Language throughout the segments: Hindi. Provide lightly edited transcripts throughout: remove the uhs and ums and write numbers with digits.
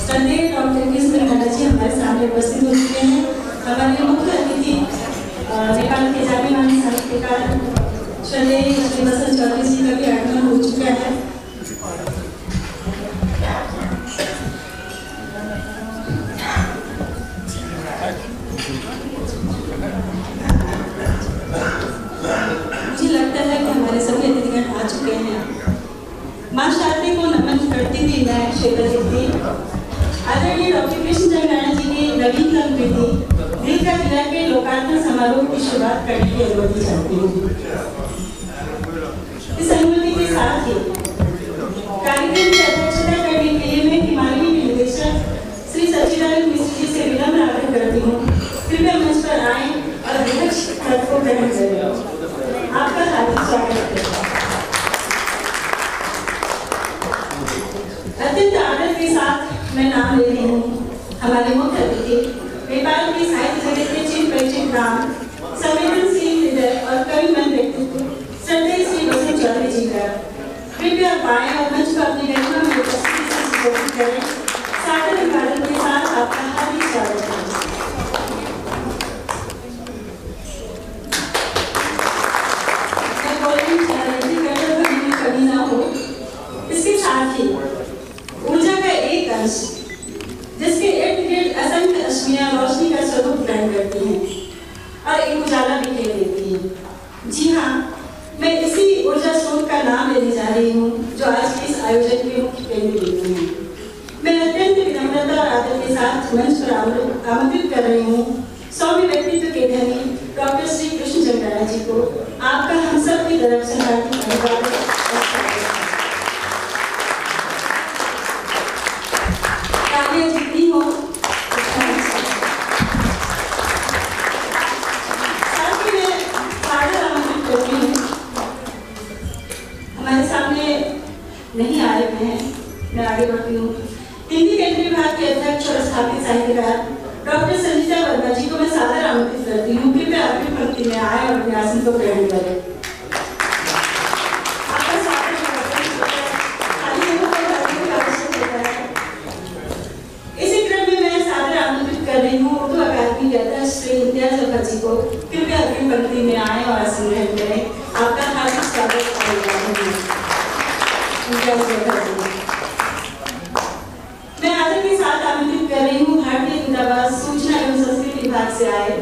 श्रद्धेय डॉक्टर कृष्ण खन्ना जी हमारे सामने उपस्थित हो चुके हैं। हमारे मुख्य अतिथि नेपाल के जाने माने साहित्यकार श्रद्धेय श्री बसंत चौधरी जी का भी आगमन हो चुका है। मुझे लगता है कि हमारे सभी अतिथिगण आ चुके हैं। मां शारदे को नमन करती हुई मैं क्षेत्रपति आदरणीय डॉक्टर कृष्ण नारायण जी की नवीनतम कृति दिल का दिला के लोकार्पण समारोह की शुरुआत करने की अनुमति चाहती हूँ। इस अनुमति के साथ ही कार्यक्रम की अध्यक्षता करने के लिए मैं हिमालय के निदेशक श्री सच्चिदानंद मिश्र जी से विनम्र आग्रह करती हूँ, कृपया मंच पर आए और अध्यक्ष पद को ग्रहण करें। आपका हार्दिक स्वागत है। अत्यंत आदर के साथ मैं नाम ले रही हूँ हमारे मुख्य अतिथि नेपाल के साहित्य जगत के चिर परिचित नाम संवेदनशील हृदय और कविमन व्यक्तित्व श्रद्धेय श्री बसंत चौधरी जी का कृपया पाएं और मंच पर अपनी गरिमा में उपस्थिति से सुशोभित करें। सादर अभिवादन के साथ आपका हार्दिक स्वागत है। मैं बोलने जा रही थी कभी ना हो। इसके साथ ही ऊर्जा का एक अंश जिसके इर्द गिर्द असंख्य अश्मियां रोशनी का स्वरूप ग्रहण करती हैं और एक उजाला भी खेल देती हैं। जी हाँ, मैं इसी ऊर्जा स्रोत का नाम लेने जा रही हूँ जो आज के इस आयोजन के मुख्य केंद्र बिंदु हैं। मैं अत्यंत विनम्रता और आदर के साथ मंच पर आमंत्रित कर रही हूँ सौम्य व्यक्तित्व के धनी डॉक्टर श्री कृष्ण नारायण जी को। आपका हम सब की तरफ से हार्दिक अभिवादन। जितनी हो साथ ही मैं सादर आमंत्रित करती हूँ, हमारे सामने नहीं आ रहे हैं, मैं आगे बढ़ती हूँ। हिंदी केंद्रीय विभाग के अध्यक्ष और स्थापित साहित्यकार डॉक्टर संजीता वर्मा जी को मैं सादर आमंत्रित करती हूँ, कृपया अग्रिम पंक्ति में आए और अपने आसन को ग्रहण करें। जी को कृपया अग्रिम पंक्ति में आए और आसन ग्रहण करें। आपका हार्दिक स्वागत मैं आदर के साथ आमंत्रित कर रही हूँ भारतीय दूतावास सूचना एवं संस्कृति विभाग से आए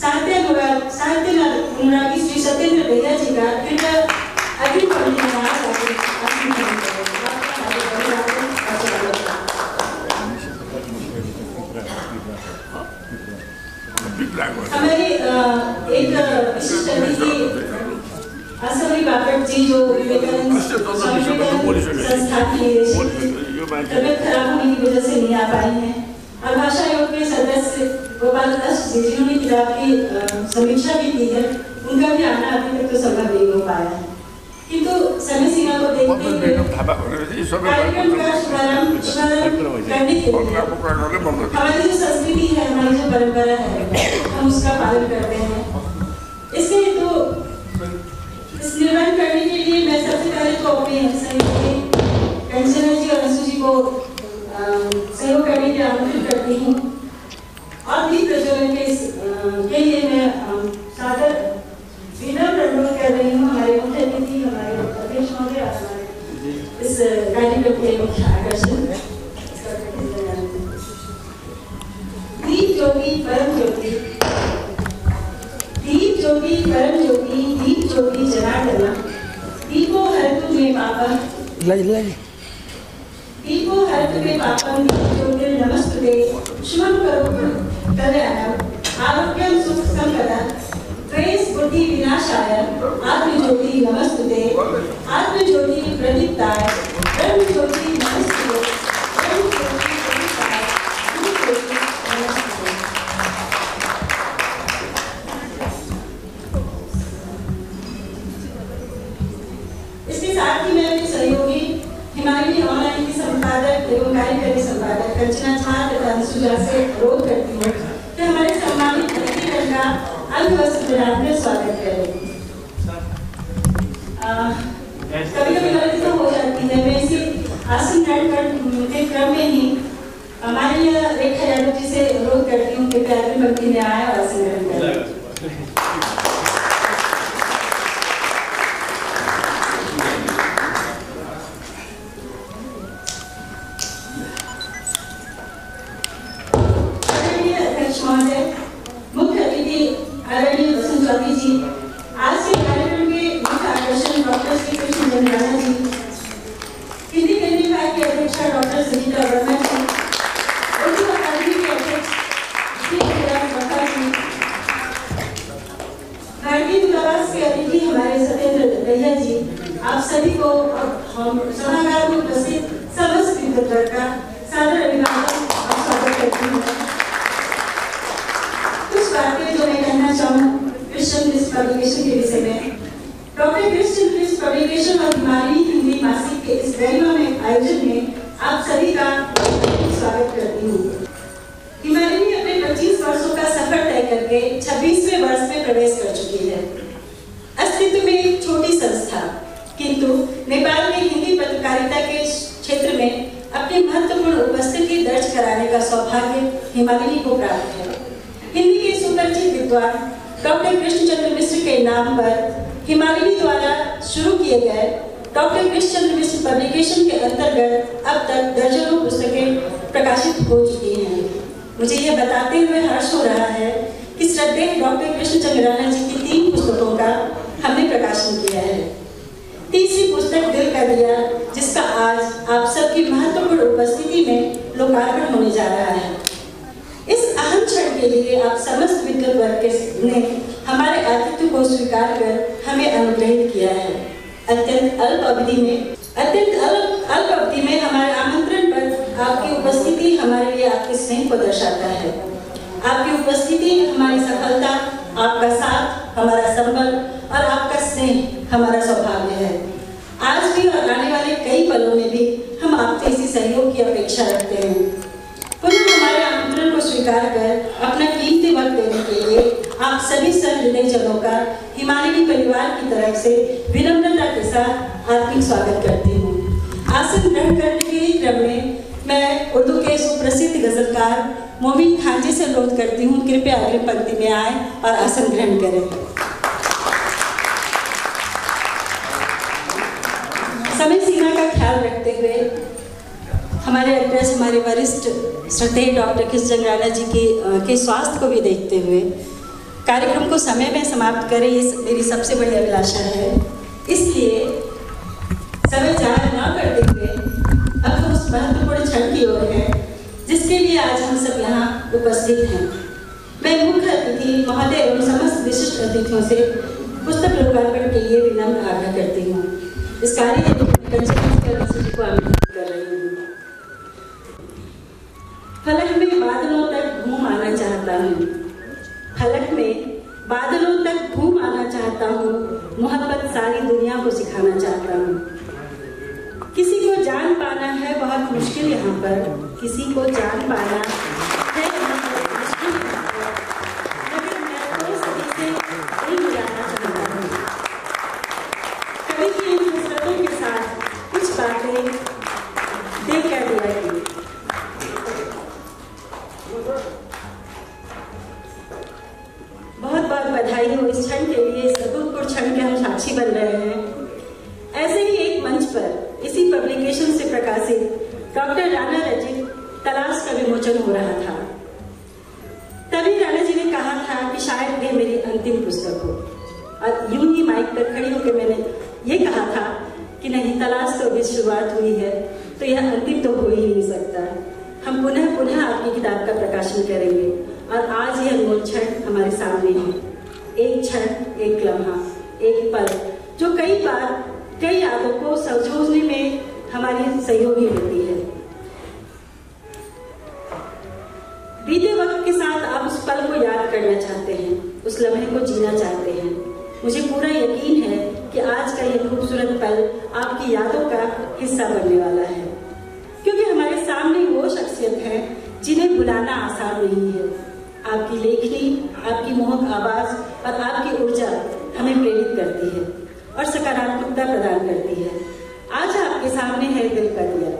साहित्य अनुरागी श्री सत्येंद्र भैया जी का कृपया अग्रिम पंक्ति में हमारी एक विशिष्ट अतिथि असमरी बापट जी जो विवेकानंद संस्था की तबियत खराब होने की वजह से नहीं आ पाई हैं और भाषा आयोग के सदस्य गोपाल दास जी जिन्होंने किताब की समीक्षा भी की है, उनका भी आना अभी तक तो संभव नहीं हो पाया है, किंतु समय सीमा को देखते हुए कार्यक्रम का शुभारंभ करने के लिए हमारी जो संस्कृति है, हमारी जो परंपरा है, हम उसका पालन करते हैं। इसके तो इस निर्माण करने के लिए मैं सबसे पहले तो अपने सहयोगी कंचना जी और अंशु जी को सहयोग करने के लिए आमंत्रित करती हूँ और भी प्रज्वलन के लिए मैं सादर विनम्र अनुरोध कर रही हूँ हमारे मुख्य अतिथि हमारे अध्यक्ष महोदय और इस कार्यक्रम के मुख्य आकर्षण दीप ज्योति परम ज्योति, दीप ज्योति परम ज्योति, दीप ज्योति जनार्दना, दीपो हरतु मे पापम, दीपो हरतु मे पापम, ज्योति नमस्ते, शुभम करोतु कल्याणम, आरोग्यम सुख संपदा, प्रेस बुद्धि विनाशाय, आत्मज्योति नमस्ते, आत्मज्योति प्रदीप्ताय, ब्रह्म ज्योति नमस्ते, ब्रह्म ज्योति प्रदीप्ताय, ब्रह्म ज्योति नमस्ते। इसके साथ ही मैं अपने सहयोगी हिमालय ऑनलाइन की संपादक एवं कार्यकारी संपादक कंचना झा तथा अंशु झा से अनुरोध करती हूँ कि हमारे सम्मानित अतिथिगण का अंगवस्त्र पहनाकर स्वागत करें। कभी कभी गलती तो हो जाती है, मैं इसी आसन ग्रहण करने के क्रम में ही हमारे लिए रेखा यादव जी से अनुरोध करती हूँ कि अग्रिम पंक्ति में आए और आसन ग्रहण करें। अध्यक्ष महोदय, मुख्य अतिथि आदरणीय वसंत चौधरी जी, आज के कार्यक्रम के मुख्य आकर्षण डॉक्टर श्री कृष्ण जंगराना जी, हिंदी फिल्म विभाग के अध्यक्ष डॉक्टर सुनीता वर्मा जी, उर्दू अकादमी के अध्यक्ष श्री बता जी, भारतीय दूतावास के अतिथि हमारे सत्येंद्र दहिया जी, आप सभी को हम सभागार में उपस्थित समस्त विद्वद्वर का सादर अभिवादन और स्वागत करती हूँ। कुछ बातें जो मैं कहना चाहूँ क्रिश्चियन प्रेस पब्लिकेशन के विषय में। डॉक्टर क्रिश्चियन प्रेस पब्लिकेशन और हिमालयी हिंदी मासिक के इस गरिमा में आयोजन में आप सभी का स्वागत करती हूँ। हिमालयी अपने 25 वर्षों का सफर तय करके 26वें वर्ष में प्रवेश कर चुकी है। अस्तित्व में एक छोटी संस्था, किंतु नेपाल में हिंदी पत्रकारिता के क्षेत्र में अपनी महत्वपूर्ण उपस्थिति दर्ज कराने का सौभाग्य हिमालयी को प्राप्त है। हिंदी के सुपरिचित विद्वान डॉक्टर कृष्णचंद्र मिश्र के नाम पर हिमालयी द्वारा शुरू किए गए डॉक्टर कृष्णचंद्र मिश्र पब्लिकेशन के अंतर्गत अब तक दर्जनों पुस्तकें प्रकाशित हो चुकी हैं। मुझे यह बताते हुए हर्ष हो रहा है कि श्रद्धेय डॉक्टर कृष्ण जंगराना जी की 3 पुस्तकों का हमने प्रकाशन किया है। तीसरी पुस्तक दिल का दिया, जिसका आज आप सबकी महत्वपूर्ण उपस्थिति में लोकार्पण होने जा रहा है। इस अहम क्षण के लिए आप समस्त विद्वत वर्ग ने हमारे आतिथ्य को स्वीकार कर हमें अनुग्रहित किया है। अत्यंत अल्प अवधि में हमारे आमंत्रण पर आपकी उपस्थिति हमारे लिए आपके स्नेह को दर्शाता है। आपकी उपस्थिति हमारी सफलता, आपका साथ हमारा संबल और आपका स्नेह हमारा सौभाग्य है। आज भी और आने वाले कई पलों में भी हम आपसे इसी सहयोग की अपेक्षा रखते हैं। पुनः हमारे आमंत्रण को स्वीकार कर अपना कीमती वक्त देने के लिए आप सभी सहृदय जनों का हिमालयी परिवार की तरफ से विनम्रता के साथ हार्दिक स्वागत करती हूँ। आसन ग्रहण करने के क्रम में मैं उर्दू के सुप्रसिद्ध गजलकार मोमिन खान जी से अनुरोध करती हूँ, कृपया अग्रिम पंक्ति में आए और आसन ग्रहण करें। समय सीमा का ख्याल रखते हुए हमारे एड्रेस, हमारे वरिष्ठ श्रद्धेय डॉक्टर कृष्ण जंगराना जी के स्वास्थ्य को भी देखते हुए कार्यक्रम को समय में समाप्त करें, ये मेरी सबसे बड़ी अभिलाषा है। इसलिए समय जाया न करते हुए अब हम उस महत्वपूर्ण क्षण की ओर हैं जिसके लिए आज हम सब यहाँ उपस्थित हैं। मैं मुख्य अतिथि महोदय एवं समस्त विशिष्ट अतिथियों से पुस्तक लोकार्पण के लिए विनम्र आग्रह करती हूँ। इस कार्य के लिए को आमंत्रित कर रही हूँ। फलक में बादलों तक घूम आना चाहता हूँ, फलक में बादलों तक घूम आना चाहता हूँ, मोहब्बत सारी दुनिया को सिखाना चाहता हूँ। किसी को जान पाना है बहुत मुश्किल यहाँ पर, किसी को जान पाना है बहुत मुश्किल यहाँ पर, लेकिन मैं तो सभी से एक जानना चाहता हूँ। कभी की इन हसरतों के साथ कुछ बातें देख कर दिया की। बहुत बहुत बधाई हो इस क्षण के लिए, इस अभूतपूर्व क्षण के हम साक्षी बन रहे हैं। ऐसे ही एक मंच पर इसी पब्लिकेशन से प्रकाशित डॉक्टर राणा रचित तलाश का विमोचन हो रहा था। तभी राणा जी ने कहा था कि शायद यह मेरी अंतिम पुस्तक हो, और यूं ही माइक पर खड़ी होकर मैंने ये कहा था कि नहीं, तलाश तो अभी शुरुआत हुई है, तो यह अंतिम तो हो ही नहीं सकता। हम पुनः पुनः आपकी किताब का प्रकाशन करेंगे और आज यह अनमोल क्षण हमारे सामने है। एक क्षण, एक लम्हा, एक पल जो कई बार कई यादों को संजोने में हमारी सहयोगी होती है। बीते वक्त के साथ आप उस पल को याद करना चाहते हैं, उस लम्हे को जीना चाहते हैं। मुझे पूरा यकीन है कि आज का यह खूबसूरत पल आपकी यादों का हिस्सा बनने वाला है, क्योंकि हमारे सामने वो शख्सियत है जिन्हें बुलाना आसान नहीं है। आपकी लेखनी, आपकी मोहक आवाज और आपकी ऊर्जा हमें प्रेरित करती है और सकारात्मकता प्रदान करती है। आज आपके सामने है दिल का दिया,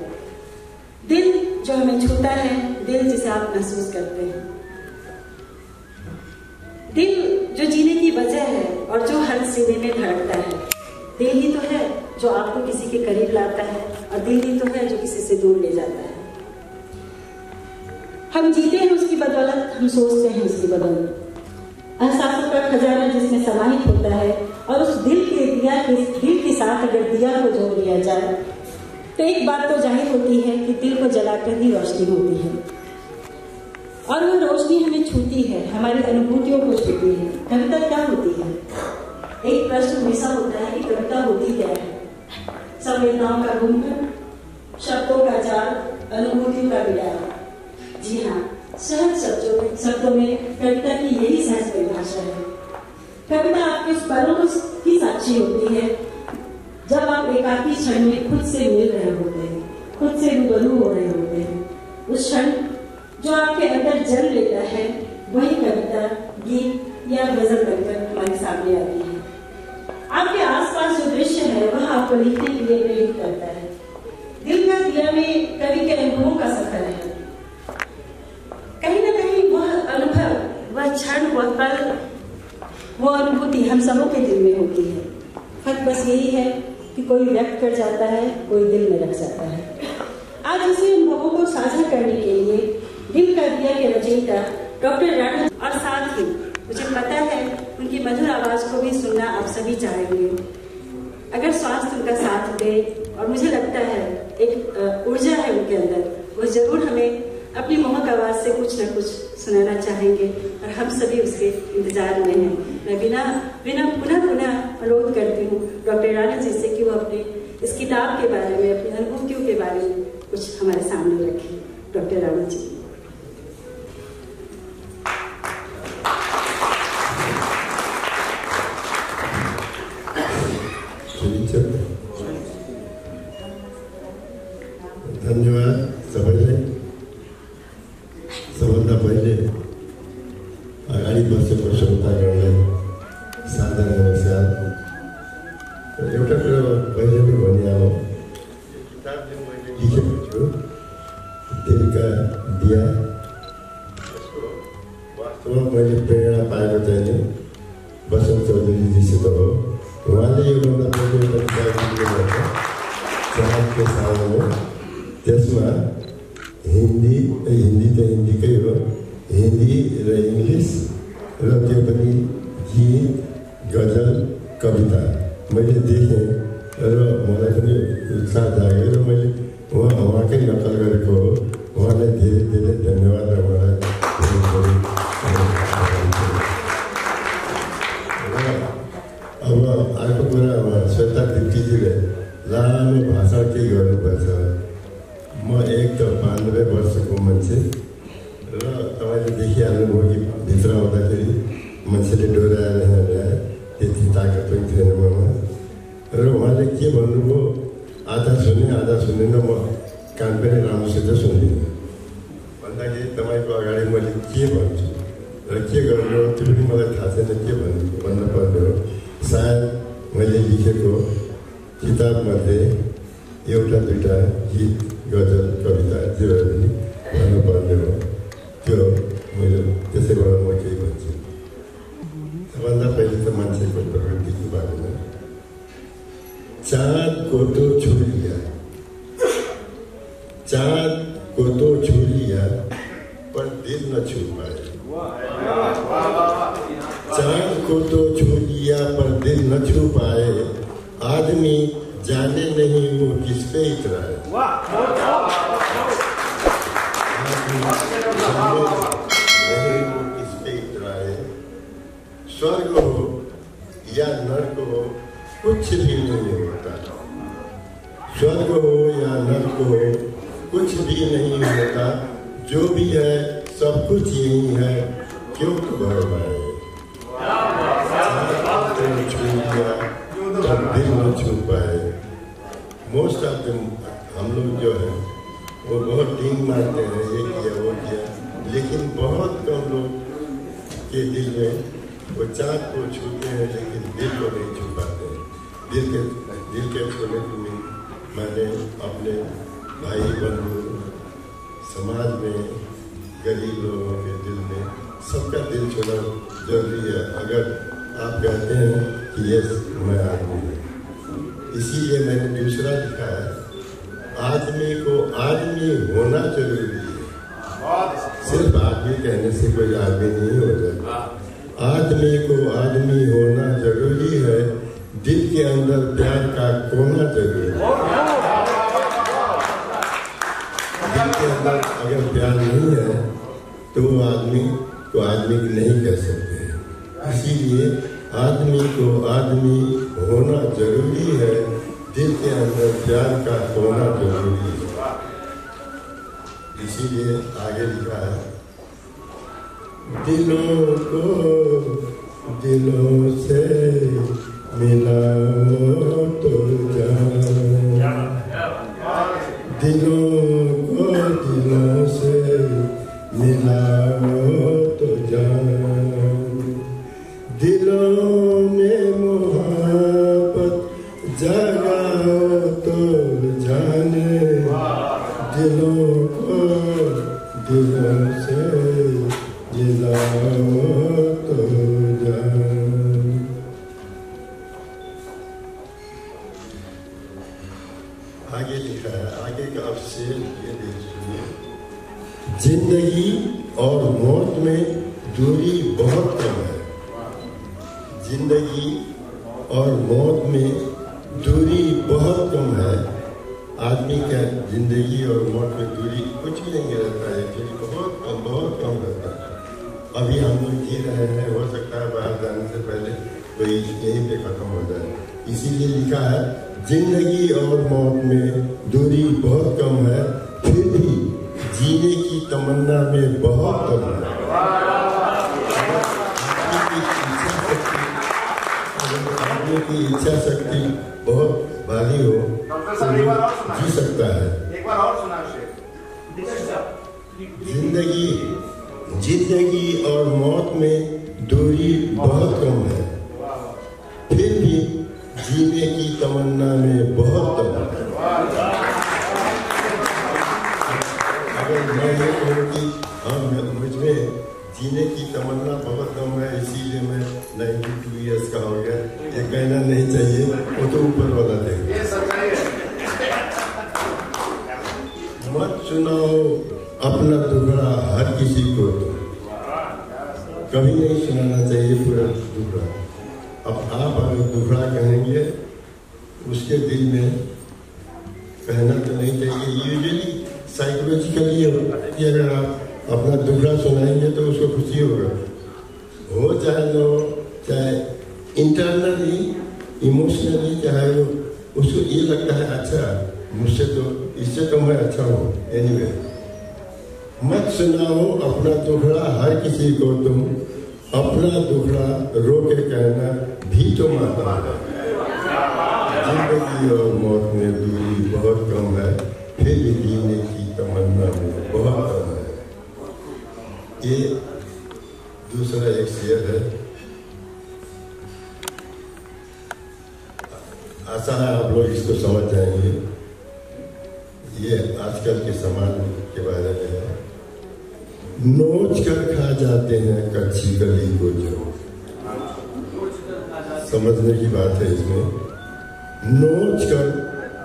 दिल जो हमें छूता है, दिल जिसे आप महसूस करते हैं। दिल जो जीने की वजह है और जो हर सीने में धड़कता है। दिल ही तो है जो आपको किसी के करीब लाता है और दिल ही तो है जो किसी से दूर ले जाता है। हम जीते हैं उसकी बदौलत, हम सोचते हैं उसकी बदौलत। एहसासों का खजाना जिसमें समाहित होता है और उस दिल के साथ अगर दिया को जोड़ दिया जाए तो एक बात तो जाहिर होती है कि दिल को जलाकर ही रोशनी होती है और वो रोशनी हमें छूती है, हमारी अनुभूतियों को छूती है। कविता क्या होती है? एक प्रश्न हमेशा होता है कि कविता होती क्या है? संवेदनाओं का गुंफन, शब्दों का जाल, अनुभूतियों का विलाप। जी हाँ, सहज शब्दों में कविता की यही सहज परिभाषा है। कविता आपके उस पलों की साक्षी होती है जब आप एकाकी क्षण में खुद से मिल रहे होते हैं, खुद से रूबरू हो रहे होते हैं। उस क्षण जो आपके अंदर जन्म लेता है वही कविता, गीत या गजल बनकर हमारे सामने आती है। आपके आसपास जो दृश्य है वह आपको लिखने के लिए प्रेरित करता है। दिल का दिया में कवि के अनुभवों का सफर है। कहीं ना कहीं वह अनुभव, वह क्षण, वह पल, वो अनुभूति हम सबों के दिल में होती है। फर्क बस यही है कि कोई व्यक्त कर जाता है, कोई दिल में रख जाता है। आज इसी अनुभवों को साझा करने के लिए दिल का दिया के रचयिता डॉक्टर राणा और साथ ही मुझे पता है उनकी मधुर आवाज को भी सुनना आप सभी चाहेंगे। अगर स्वास्थ्य उनका साथ दे, और मुझे लगता है एक ऊर्जा है उनके अंदर, वो जरूर हमें अपनी मोहक आवाज से कुछ न कुछ सुनाना चाहेंगे और हम सभी उसके इंतजार में हैं। मैं पुनः अनुरोध करती हूँ डॉक्टर राणा जी से कि वो अपने इस किताब के बारे में, अपनी अनुभूतियों के बारे में कुछ हमारे सामने रखें। डॉक्टर राणा जी। धन्यवाद सबैलाई। सबभन्दा पहिले अगाडि बसेको श्रोतागणलाई सादर नमस्कार। एउटा कुरा पहिले पनि भनिहालौँ, किताब जुन मैले लेखेको छु दिल का दिया, यसको वास्तवमा मैले प्रेरणा पाएको चाहिँ बसन्त चौधरीजीसित हो। उहाँले योभन्दा पहिले एउटा किताब लेख्नुभएको चाहत के सामने, त्यसमा हिन्दी त हिन्दीकै हो, हिन्दी र इङ्ग्लिस र त्यो पनि गीत, गजल, कविता मैले देखेँ र मलाई पनि उत्साह जाग्यो र मैले उहाँकै नकल गरेको हो। उहाँलाई धेरै धेरै धन्यवाद र उहाँलाई अब अर्को कुरा, श्वेता दिप्तीजीले लामो भाषण केही गर्नुपर्छ। म एक त 92 वर्षको मान्छे र तपाईँले देखिहाल्नुभयो कि भित्र आउँदाखेरि मान्छेले डोराएर ल्याए, त्यति ताकत पनि थिएन ममा। र उहाँले के भन्नुभयो, आधा सुने आधा सुनेन, म कान पनि राम्रोसित सुन्दिनँ भन्दाखेरि तपाईँको अगाडि मैले के भन्छु र के गर्नु त्यो पनि मलाई थाहा छैन, के भन्नुपर्ने हो। सायद मैले लेखेको किताबमध्ये एउटा दुईवटा गीत, गजल, कविता जे भए पनि भन्नुपर्ने हो। त्यो मैले त्यसैबाट म केही भन्छु। सबभन्दा पहिले त मान्छेको प्रकृतिको बारेमा, चाँद को तो छू लिया, चाँद को तो छू लिया पर दिल न छू पाए। चाँद को तो छू लिया पर दिल न छू पाए, आदमी जाने नहीं वो किस पे इतराए। नहीं वो किस पे इतराए। स्वर्ग हो या नर्क हो कुछ भी नहीं होता। स्वर्ग हो या नर्क हो कुछ भी नहीं होता। जो भी है सब कुछ यही है, क्यों घबराए। दिल न छू पाए। मोस्ट ऑफ दिन हम लोग जो है वो बहुत टीम मारते हैं, ये किया वो किया, लेकिन बहुत कम लोग के दिल में वो चाँद को छूते हैं लेकिन दिल को नहीं छू पाते। दिल के छूने को मैंने अपने भाई बंधु समाज में गरीब लोगों के दिल में सबका दिल छूना जरूरी है। अगर आप कहते हैं कि यस मैं आदमी हूँ, इसीलिए मैंने दूसरा लिखा है, आदमी को आदमी होना जरूरी है। सिर्फ आदमी कहने से कोई आदमी नहीं हो जाता। आदमी को आदमी होना जरूरी है, दिल के अंदर प्यार का कोना जरूरी है। दिल के अंदर अगर प्यार नहीं है तो वो आदमी को आदमी नहीं कह सकते। इसीलिए आदमी को आदमी होना जरूरी है, दिल के अंदर प्यार का होना जरूरी है। इसीलिए आगे लिखा है, दिलों को दिलों से मिलाओ तो जान, दिलों को दिलों से मिलाओ तो जान, दिलों में मोहब्बत जगाओ तो जाने, दिलों को दिलों से मिलाओ तो जान। आगे लिखा है, आगे का अवशेष ये देखिए, जिंदगी और मौत में दूरी बहुत कम है। जिंदगी और मौत में दूरी बहुत कम है। आदमी का जिंदगी और मौत में दूरी कुछ भी नहीं रहता है, दूरी बहुत कम रहता है। अभी हम लोग जी रहे हैं, हो सकता है बाहर जाने से पहले कोई यहीं पे खत्म हो जाए। इसीलिए लिखा है, जिंदगी और मौत में दूरी बहुत कम है, फिर भी जीने की तमन्ना में बहुत कम है। आदमी की इच्छा शक्ति बहुत भारी हो तो जी सकता है। एक बार और सुना जिंदगी और मौत में दूरी बहुत कम है, फिर भी जीने की तमन्ना में बहुत कम है। अगर मैं ये कहूँ कि हाँ मुझमें जीने की तमन्ना बहुत कम है, इसीलिए मैं 92 ईयर्स का हो गया, ये कहना नहीं चाहिए, वो तो ऊपर वाला देगा। मत सुनाओ अपना दुखड़ा हर किसी को, तो कभी नहीं सुनाना चाहिए पूरा दुखड़ा। अब आप अगर दुखड़ा कहेंगे उसके दिल में कहना तो नहीं चाहिए। यूजुअली साइकोलॉजिकली अगर आप अपना दुखड़ा सुनाएंगे तो उसको खुशी होगा, हो चाहे न हो, चाहे इंटरनली इमोशनली, चाहे वो उसको ये लगता है अच्छा मुझसे तो इससे तो मैं अच्छा हूँ। एनीवे, मत सुनाओ अपना दुखड़ा हर किसी को, तुम अपना दुखड़ा रो के कहना भी तो माता है। जिंदगी और मौत में दूरी बहुत कम है, फिर भी जीने की तमन्ना में बहुत कम है। ये दूसरा एक शेर है। आशा है आप लोग इसको समझ जाएंगे। ये आजकल के समाज के बारे में है। नोच कर खा जाते हैं कच्ची कली को, जो समझने की बात है इसमें। नोच कर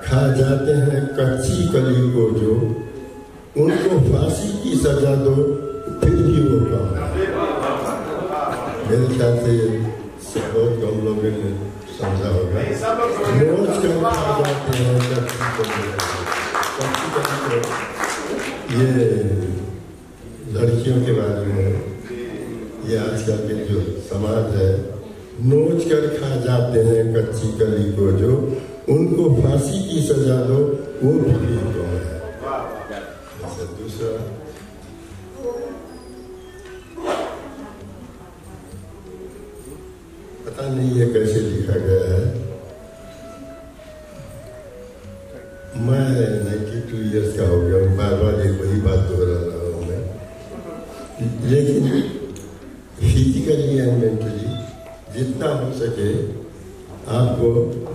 खा जाते हैं कच्ची कली को, जो उनको फांसी की सजा दो फिर भी वो कम है। मेरे ख्याल से बहुत कम लोगों ने समझा होगा। नोच कर खा जाते हैं कच्ची कली को, ये लड़कियों के बारे में। ये आजकल के जो समाज है, नोच कर खा जाते हैं कच्ची कली को, जो उनको फांसी की सजा दो वो भी तो है। दूसरा पता नहीं ये कैसे लिखा गया है। मैं 92 ईयर्स का हो गया हूँ, बार बार एक वही बात दोहरा रहा हूँ मैं, लेकिन फिजिकली एंड मेंटली जितना हो सके आपको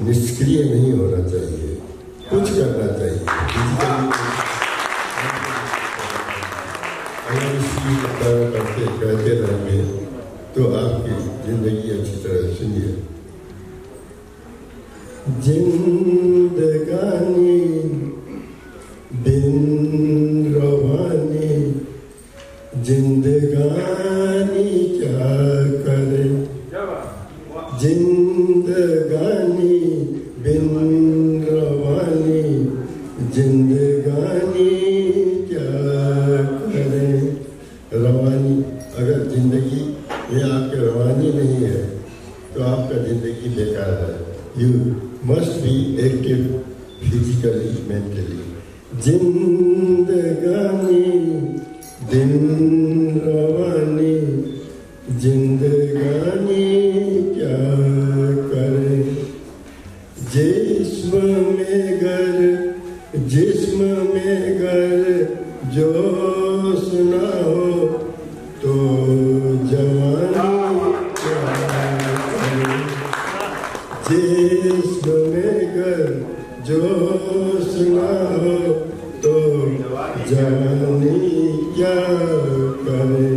निष्क्रिय नहीं होना चाहिए, कुछ करना चाहिए। फिजिकली अगर इसी तरह करके कहते रहेंगे तो आपकी जिंदगी अच्छी तरह सुनिए। जिंदगानी बिन रवानी, जिंदगानी क्या करे, जिंदगानी बिन रवानी, जिंदगानी क्या करे। रवानी, अगर जिंदगी में आपकी रवानी नहीं है तो आपका जिंदगी बेकार है। You must be active physically, mentally. जिंदगानी दिन रवानी, जिंदगानी क्या करे। जिस्म में गर जो सुना हो तो जवानी क्या करे। जिस्म में गर जो सुना हो तो जवानी क्या करे।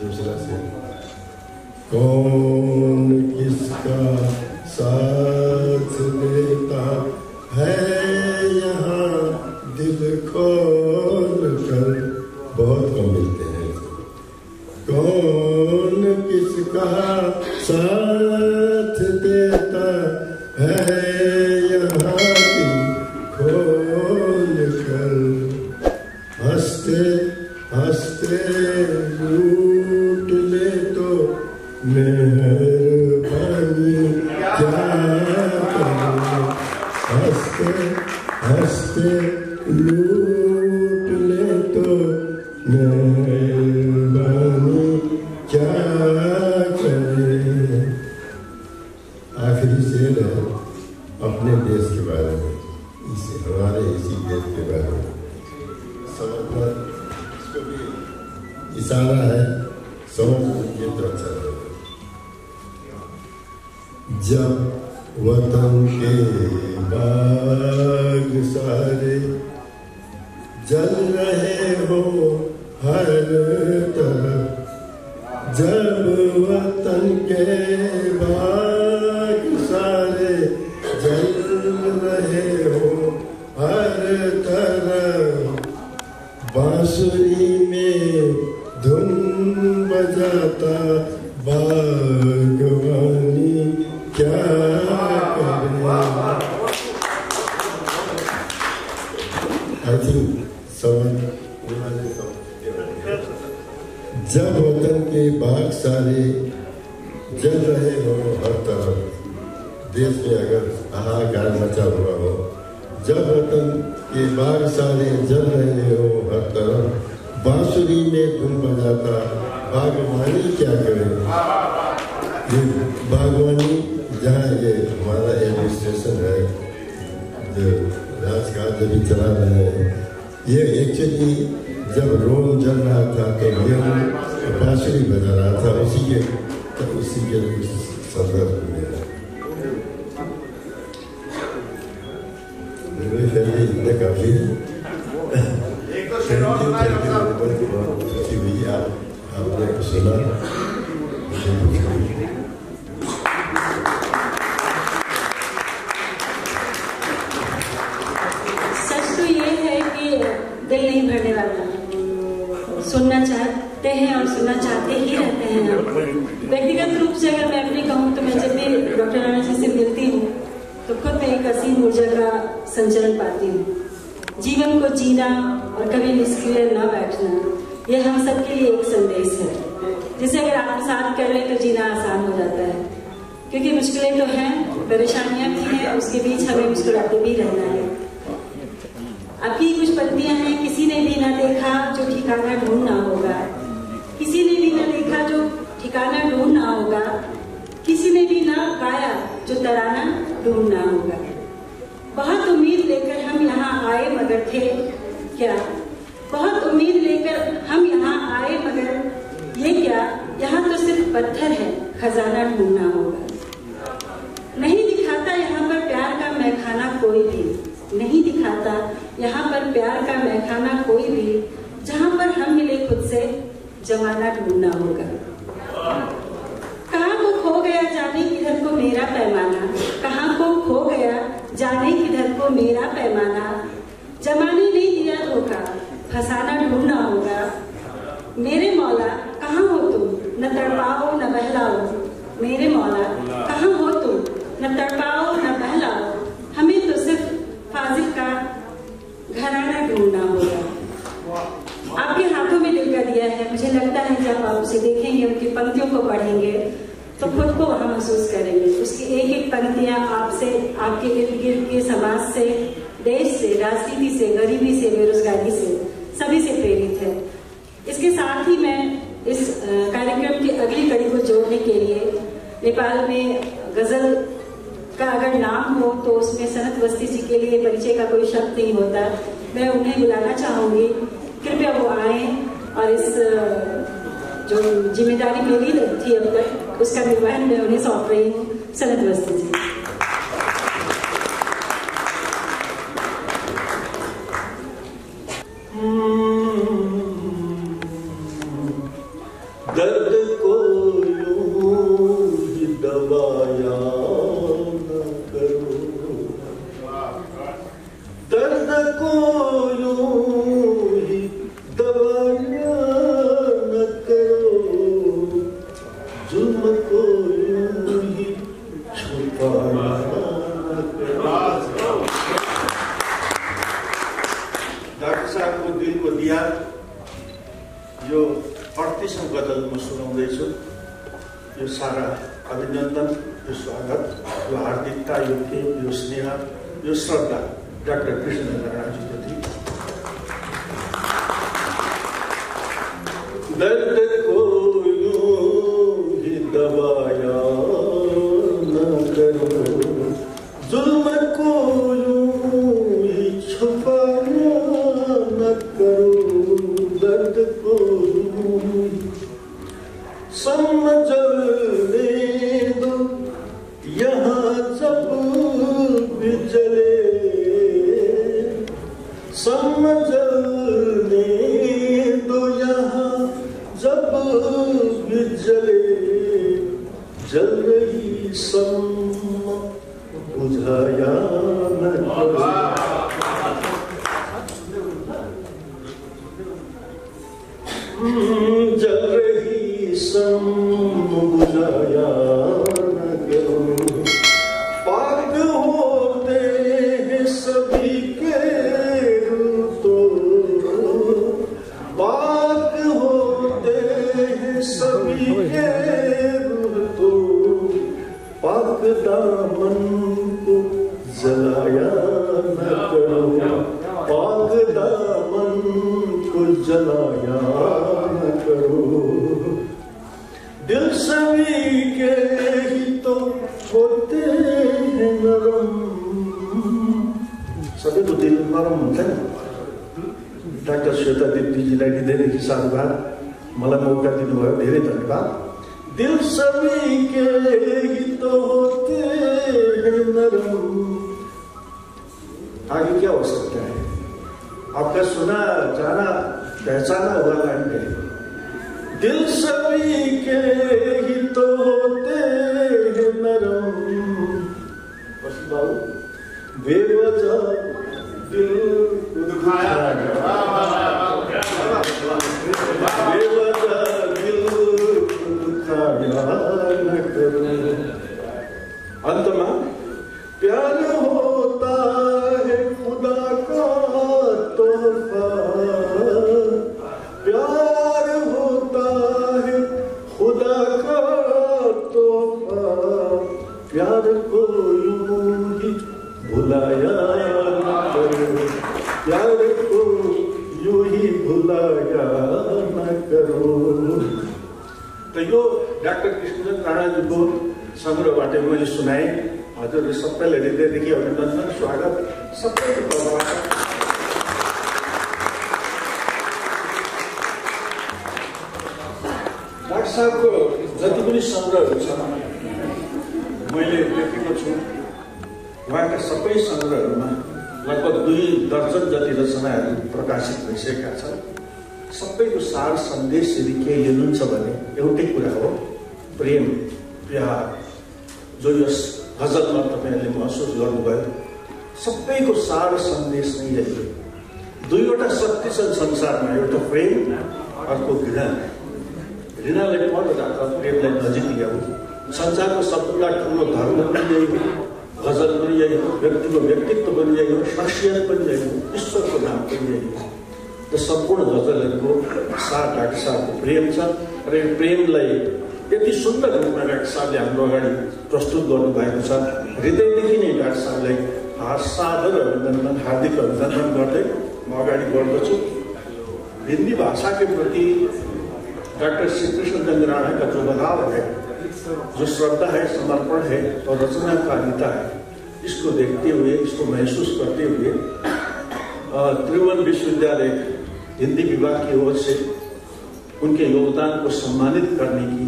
दूसरा से कौन किसका साथ देता है यहाँ दिल खोल कर, बहुत कम मिलते हैं। कौन किसका साथ देता है यहाँ दिल खोल कर। हंसते हंसते लूट ले तो मेहरबानी क्या करे। हंसते हंसते लूट ले तो मेहरबानी क्या करे। आखिरी शेर है अपने देश के बारे में, हमारे इसी देश के बारे में। समझना इसको भी इशारा है, समझ लीजिए तो अच्छा रहेगा। जब वतन के बाग सारे जल रहे हो हर तरफ, जब वतन के बाग सारे जल रहे हो हर तरफ, बांसुरी में धुन बजाता बागवानी क्या करे। आई थिंक जब वतन के बाग सारे जल रहे हो हर तरफ, देश में अगर हाहाकार मचा हुआ हो, जब वतन के बाग सारे जल रहे हो हर तरफ, बांसुरी में धुन बजाता बागवानी क्या करे। ये बागवानी जहाँ ये हमारा एडमिनिस्ट्रेशन है जो राजकाज भी चला रहे हैं, ये एक्चुअली जब रोम जल रहा था तो ये बांसुरी बजा रहा था, उसी के संदर्भ में इतने काफी आपने सुना। सच तो ये है कि दिल नहीं भरने वाला, सुनना चाहते हैं और सुनना चाहते ही रहते हैं। व्यक्तिगत रूप से अगर मैं अपनी कहूँ तो मैं जब भी डॉक्टर राणा जी से मिलती हूँ तो खुद में एक असीम ऊर्जा का संचरण पाती हूँ। जीवन को जीना और कभी निष्क्रिय न बैठना, यह हम सबके लिए एक संदेश है जिसे अगर आत्मसात कर रहे तो जीना आसान हो जाता है। क्योंकि मुश्किलें तो हैं, परेशानियां भी हैं, उसके बीच हमें मुस्कुराते भी रहना है। आपकी कुछ पंक्तियां हैं, किसी ने भी ना देखा जो ठिकाना ढूंढना होगा, किसी ने भी ना देखा जो ठिकाना ढूंढना होगा, किसी ने भी ना गाया जो तराना ढूंढना होगा। बहुत उम्मीद लेकर हम यहाँ आए मगर थे क्या, बहुत उम्मीद लेकर हम यहाँ आए मगर ये क्या, यहाँ तो सिर्फ पत्थर है, खजाना ढूंढना होगा। नहीं दिखाता यहाँ पर प्यार का मैखाना कोई भी, नहीं दिखाता यहाँ पर प्यार का मैखाना कोई भी, जहाँ से जमाना ढूंढना होगा। कहाँ को खो गया जाने किधर को मेरा पैमाना, कहाँ को खो गया जाने किधर को मेरा पैमाना, जमाने ने दिया धोखा फसाना ढूंढना होगा। मेरे मौला कहाँ हो तुम, न तड़पाओ न बहलाओ, मेरे मौला कहाँ हो तुम, न तड़पाओ न बहलाओ, हमें तो सिर्फ फाजिल का घराना ढूंढना होगा। आपके हाथों में दिल का दिया है, मुझे लगता है जब आप उसे देखेंगे, उनकी पंक्तियों को पढ़ेंगे तो खुद को वहां महसूस करेंगे। उसकी एक एक पंक्तियां आपसे, आपके इर्द गिर्द के समाज से, देश से, राजनीति से, गरीबी से, बेरोजगारी से, सभी से प्रेरित है। इसके साथ ही मैं इस कार्यक्रम की अगली कड़ी को जोड़ने के लिए, नेपाल में गजल का अगर नाम हो तो उसमें सनत वस्ती जी के लिए परिचय का कोई शब्द नहीं होता। मैं उन्हें बुलाना चाहूंगी, कृपया वो आए और इस जो जिम्मेदारी मेरी थी अब तक, उसका निर्वहन मैं उन्हें सौंप रही हूँ। सनत वस्ती जी। दर्द को यूं ही दबाया न करो, दर्द को यूं ही दबाया न करो, जुल्म को यूं ही छुपाया न करो। डॉक्टर साहब को दिल को दिया यो 38औं गजल म सुनाउँदैछु। यो सारा अभिनन्दन, यो स्वागत, यो हार्दिकता, यो प्रेम, यो स्नेह, यो श्रद्धा डाक्टर कृष्ण राणाजीप्रति। दर्द को यूं ही दबाया न करो, जुल्म को यूं ही छुपाया न करो, दर्द को समझने दो यहाँ जब भी जले, समझने दो यहाँ जब भी जले, जल रही शम्मा बुझाया न करो, जल रही शम्मा बुझाया न करो। पाक होते हैं सभी के तो, पाक होते हैं सभी के तो, पाक दामन को जलाया न करो, पाक दामन को जलाया न करो। दिल सभी के ही तो होते हैं नरम, सबैको दिल नरम हुन्छ नि। डाक्टर श्वेता दिप्तीजीलाई हृदयदेखि साधुवाद, मलाई मौका दिनुभयो, धेरै धन्यवाद। दिल सभी के ही तो होते हैं नरम, आगे क्या हो सकता है? आपका सुना जाना पहचाना हुआ लाइन है, दिल सभी के ही तो होते हैं नरम, बेवजह दिल दुखाया, बेवजह दिल दुखाया न करो। अंत में प्यार होता है खुदा का तोहफा, प्यार होता है खुदा का तोहफा, प्यार को यूं ही भुलाया न करो, प्यार को यूं ही भुलाया न करो। तो यो डाक्टर कृष्ण राणाजीको संग्रहबाट मैले सुनाएँ। हजुरले सबैले हृदयदेखि अभिनन्दन, स्वागत, सबैको तर्फबाट। डाक्टर साहबको जति पनि सङ्ग्रहहरू छ मैले लेखेको छु, उहाँका सबै सङ्ग्रहहरूमा लगभग 2 दर्जन जति रचनाहरू प्रकाशित भइसकेका छन्। सबैको सार सन्देश यदि केही लिनुहुन्छ भने एउटै कुरा हो, प्रेम, प्यार। जो यस गजलमा तपाईँहरूले महसुस गर्नुभयो, सबैको सार सन्देश नै यही हो। दुईवटा शक्ति छन् संसारमा, एउटा प्रेम, अर्को घृणा। घृणालाई पर राख, प्रेमलाई नजिक ल्याऊ। संसारको सबभन्दा ठुलो धर्म पनि यही हो, गजल पनि यही हो, व्यक्तिको व्यक्तित्व पनि यही हो, शख्सियत पनि यही हो, ईश्वरको नाम पनि यही हो। र सम्पूर्ण गजलहरूको सार डाक्टर साहबको प्रेम छ र यो प्रेमलाई यति सुन्दर रूपमा डाक्टर साहबले हाम्रो अगाडि प्रस्तुत गर्नुभएको छ। हृदयदेखि नै डाक्टर साहबलाई सादर अभिनन्दन, हार्दिक अभिनन्दन गर्दै म अगाडि बढ्दछु। हिंदी भाषा के प्रति डॉक्टर श्री कृष्णचंद्र राणा का जो लगाव है, जो श्रद्धा है, समर्पण है और रचनाकारिता है, इसको देखते हुए, इसको महसूस करते हुए त्रिभुवन विश्वविद्यालय हिंदी विभाग की ओर से उनके योगदान को सम्मानित करने की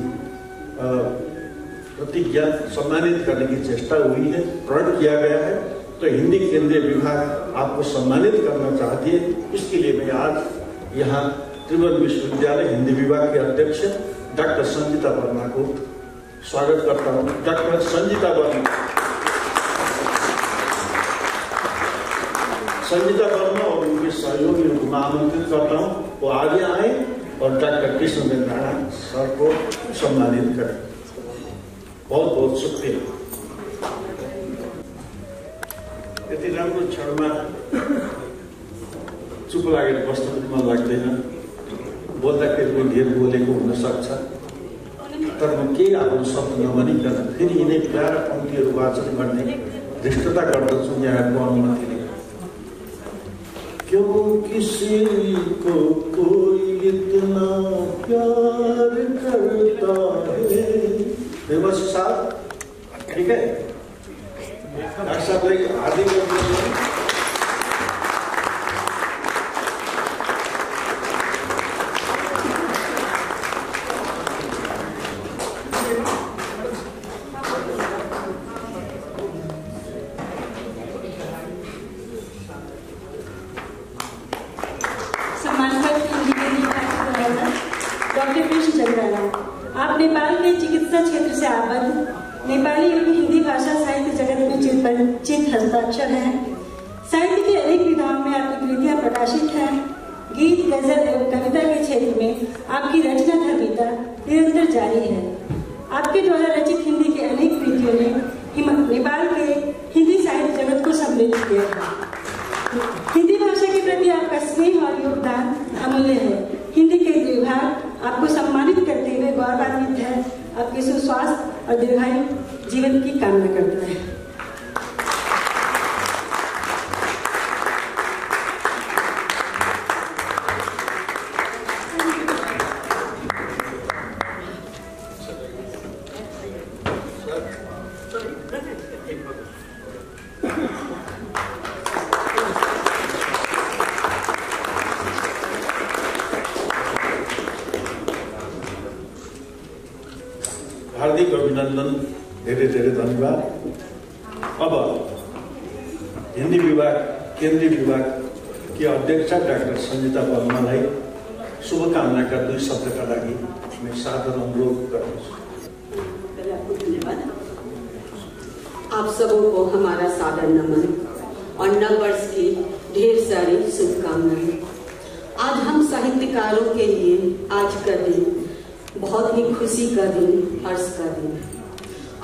प्रतिज्ञा, सम्मानित करने की चेष्टा हुई है, प्रण किया गया है। तो हिंदी केंद्रीय विभाग आपको सम्मानित करना चाहती है। इसके लिए मैं आज यहाँ त्रिभुवन विश्वविद्यालय हिंदी विभाग के अध्यक्ष डॉक्टर संजीता वर्मा को स्वागत करता हूँ। डॉक्टर संजीता वर्मा और उनके सहयोगियों को मैं आमंत्रित करता हूँ, वो आगे आए और डॉक्टर कृष्णचंद्र राणा सर को सम्मानित करें। बहुत बहुत शुक्रिया। यति राम्रो क्षणमा चुप लागेर बस्नु मन लाग्दैन। बोल्दाखेरि पनि धेर बोलेको हुन सक्छ, तर म केही आफ्नो शब्द नभनिकन फेरि यिनै प्यारा पंक्तिहरू वाचन गर्ने धृष्टता गर्दछु यहाँको अनुमतिले। क्यों किसी को कोई इतना प्यार करता है। फेमस साहब, ठीक है, डॉक्टर साहब लाइक हार्दिक अभिनंदन। डॉक्टर कृष्णचंद्र राणा, आप नेपाल के चिकित्सा क्षेत्र से आबद्ध नेपाली एवं हिंदी भाषा साहित्य जगत में चिरपरिचित हस्ताक्षर हैं। साहित्य की अनेक विधाओं में आपकी कृतियां प्रकाशित हैं। गीत, गजल एवं कविता के क्षेत्र में आपकी रचना धर्मिता निरंतर जारी है। आपके द्वारा रचित हिंदी के अनेक कृतियों ने नेपाल के हिंदी साहित्य जगत को समृद्ध किया है। हिंदी भाषा के प्रति आपका स्नेह और योगदान अमूल्य है। हिंदी के विभाग आपको सम्मानित करते हुए गौरवान्वित है। आपके सुस्वास्थ्य और दीर्घायु जीवन की कामना करता है। हार्दिक अभिनंदन, धेरै धेरै धन्यवाद। अब हिंदी विभाग केंद्रीय विभाग की अध्यक्ष डॉक्टर संजीता वर्मालाई शुभकामना का 2 शब्द का लागि मैं सादर अनुरोध गर्दछु। धन्यवाद। आप सबों को हमारा सादर नमन और नववर्ष की ढेर सारी शुभकामनाएं। आज हम साहित्यकारों के लिए आज का दिन बहुत ही खुशी का दिन, हर्ष का दिन।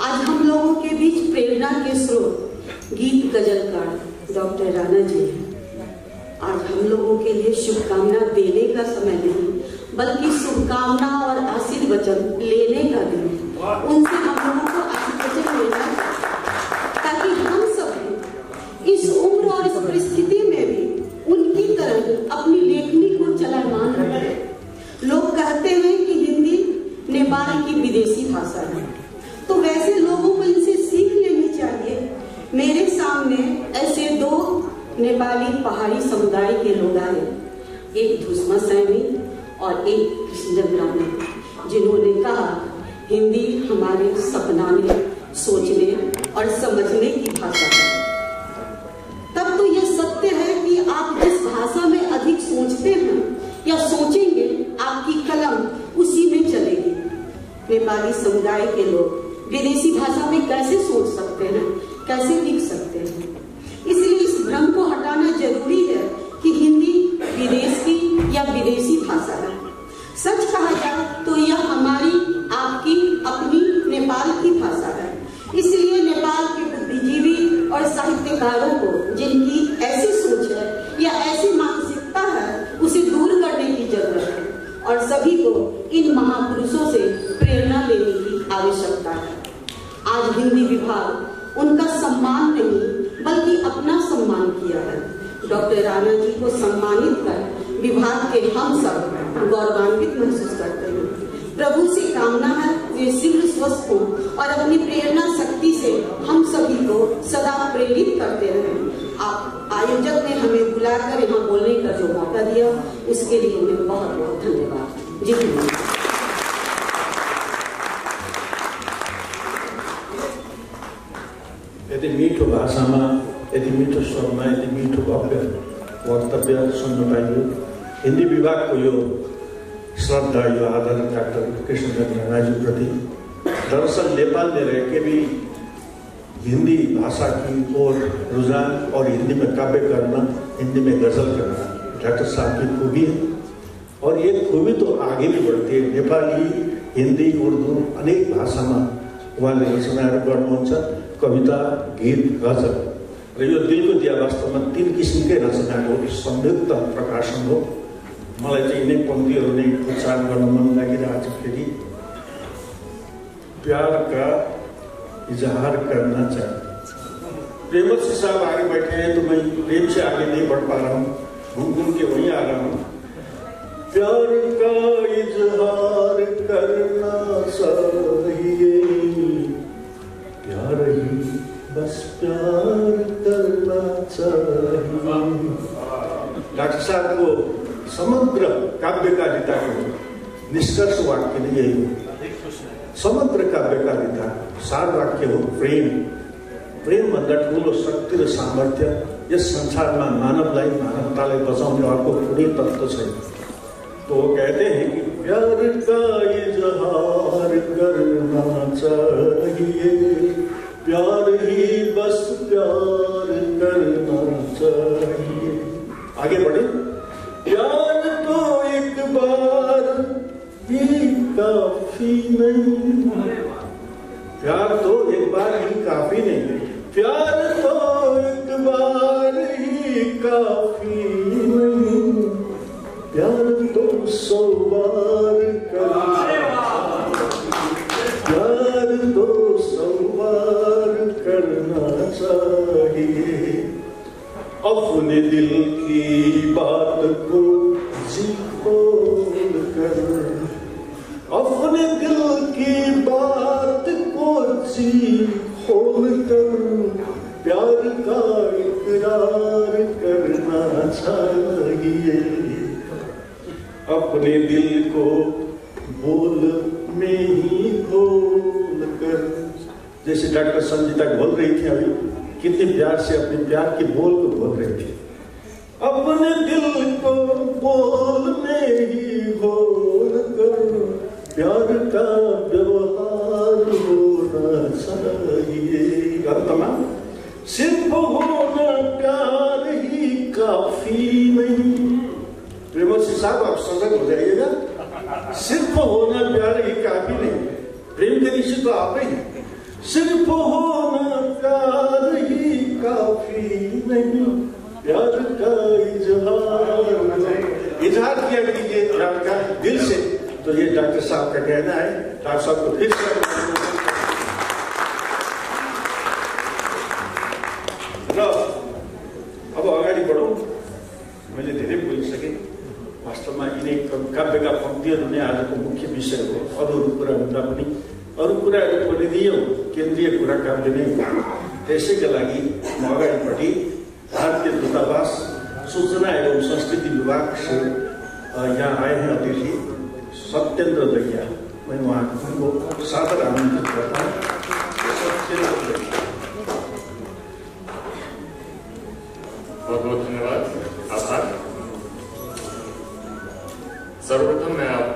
आज हम लोगों के बीच प्रेरणा के स्रोत गीत गजलकार डॉक्टर राणा जी हैं। आज हम लोगों के लिए शुभकामना देने का समय नहीं, बल्कि शुभकामना और आशीर्वचन लेने का दिन है। उनसे हम लोगों को आशीर्वचन लेना, ताकि हम सब इस उम्र और इस परिस्थिति में भी उनकी तरह अपनी लेखनी को चलामान रखें। लोग कहते हैं कि हिंदी नेपाल की विदेशी भाषा है, तो वैसे लोगों को इनसे सीख लेनी चाहिए। मेरे सामने ऐसे 2 नेपाली पहाड़ी समुदाय के लोग आए, एक धुस्मा सैनी और एक कृष्णचंद्र राणा, जिन्होंने कहा हिंदी हमारे सपनाने, सोचने और समझने की भाषा है। तब तो यह सत्य है कि आप जिस भाषा में अधिक सोचते हैं या सोचेंगे, नेपाली समुदाय के लोग विदेशी भाषा में कैसे सोच सकते हैं, कैसे लिख सकते हैं। इसलिए इस भ्रम को हटाना जरूरी है कि हिंदी विदेश की या विदेशी भाषा है। सच कहा जाए तो यह हमारी, आपकी, अपनी नेपाल की भाषा है। इसलिए नेपाल के बुद्धिजीवी और साहित्यकारों को जिनकी ऐसी सोच है या ऐसी मानसिकता है, उसे दूर करने की जरूरत है और सभी को इन महापुरुषों से प्रेरणा लेने की आवश्यकता है। आज हिंदी विभाग उनका सम्मान नहीं बल्कि अपना सम्मान किया है। डॉक्टर राणा जी को सम्मानित कर विभाग के हम सब गौरवान्वित महसूस करते हैं। प्रभु से कामना है वे शीघ्र स्वस्थ हों और अपनी प्रेरणा शक्ति से हम सभी को सदा प्रेरित करते रहें। आप आयोजक ने हमें बुलाकर यहाँ बोलने का जो मौका दिया उसके लिए उन्हें बहुत बहुत धन्यवाद। जी धन्यवाद। यदि मीठो भाषामा, यदि मीठो स्वरमा, यदि मीठो भव्य वक्तव्य सुन्न पाइयो, हिन्दी विभागको यो श्रद्धा, यो आदर डाक्टर कृष्णचन्द्र राणाजीप्रति। दरअसल नेपाल में रह के भी हिंदी भाषा की ओर रुझान और हिंदी में काव्य करना, हिंदी में गजल करना डॉक्टर साहब की खूबी है और ये खूबी तो आगे भी बढ़ती है। नेपाली, हिंदी, उर्दू अनेक भाषामा उहाँले रचनाहरू गर्नुहुन्छ, कविता, गीत, गजल र यो दिलको दिया वास्तवमा 3 किसिमकै रचनाको संयुक्त प्रकाशन हो। मलाई चाहिँ यिनै पंक्तिहरू नै उच्चारण गर्न मन लागिरहेको छ। फेरि प्यार का इजहार करना चाहिए। प्रेमवती साहब आगे बैठे हैं तो मैं प्रेम से आगे नहीं बढ़ पा रहा हूँ, घूम घूम के वहीं आ रहा हूँ। प्यार का इजहार करना चाहिए, प्यार ही बस प्यार करना चाहिए। डॉक्टर साहब को समग्र काव्यकारिताको निष्कर्ष वाक्य नै यही हो। समग्र काव्यकारिता सार वाक्य हो प्रेम। प्रेम भन्दा ठुलो शक्ति र सामर्थ्य यस संसारमा मानवलाई, मानवतालाई बचाउने अर्को कुनै तत्त्व छैन। तो वो कहते हैं कि प्यार का इजहार करना चाहिए, प्यार ही बस प्यार करना चाहिए। आगे बढ़े। प्यार तो एक बार ही काफी नहीं, प्यार तो एक बार ही काफी नहीं, प्यार तो एक बार ही काफी नहीं, प्यार तो 100 बार करना, प्यार तो 100 बार करना चाहिए। अपने दिल की बात को जी खोल कर, अपने दिल की बात को जी खोल कर, प्यार का इकरार करना चाहिए। अपने दिल को बोल में ही खोल कर, जैसे डॉक्टर संजीता बोल रही थी अभी, कितने प्यार से अपने प्यार के बोल को बोल रही थी। अपने दिल को बोल में ही खोल कर, प्यार का व्यवहार होना चाहिए। तमाम सिर्फ होना प्यार ही काफी नहीं। प्रेमवती साहब आप सजग हो जाइएगा। सिर्फ होना प्यार ही काफी नहीं, प्रेम के ऋषि तो आप ही। सिर्फ होना प्यार ही काफी नहीं, प्यार का इजहार किया कीजिए प्यार का दिल से। तो ये डॉक्टर साहब का कहना है। डॉक्टर साहब को फिर से अब अगाडि बढौँ। मैले धेरै बोलिसकेँ। वास्तवमा यिनै काव्यका पंक्तिहरू नै आजको मुख्य विषय हो। अरू कुरा हुँदा पनि अरू कुराहरू बोलिदियौँ, केन्द्रीय कुरा काव्य नै हो। त्यसैका लागि म अगाडिपट्टि भारतीय दूतावास सूचना एवं संस्कृति विभाग से यहाँ आए हैं अतिथि सत्येंद्र दैया। मैं वहाँ को सादर आमंत्रित करता हूँ। बहुत बहुत धन्यवाद, आभार। सर्वप्रथम मैं आप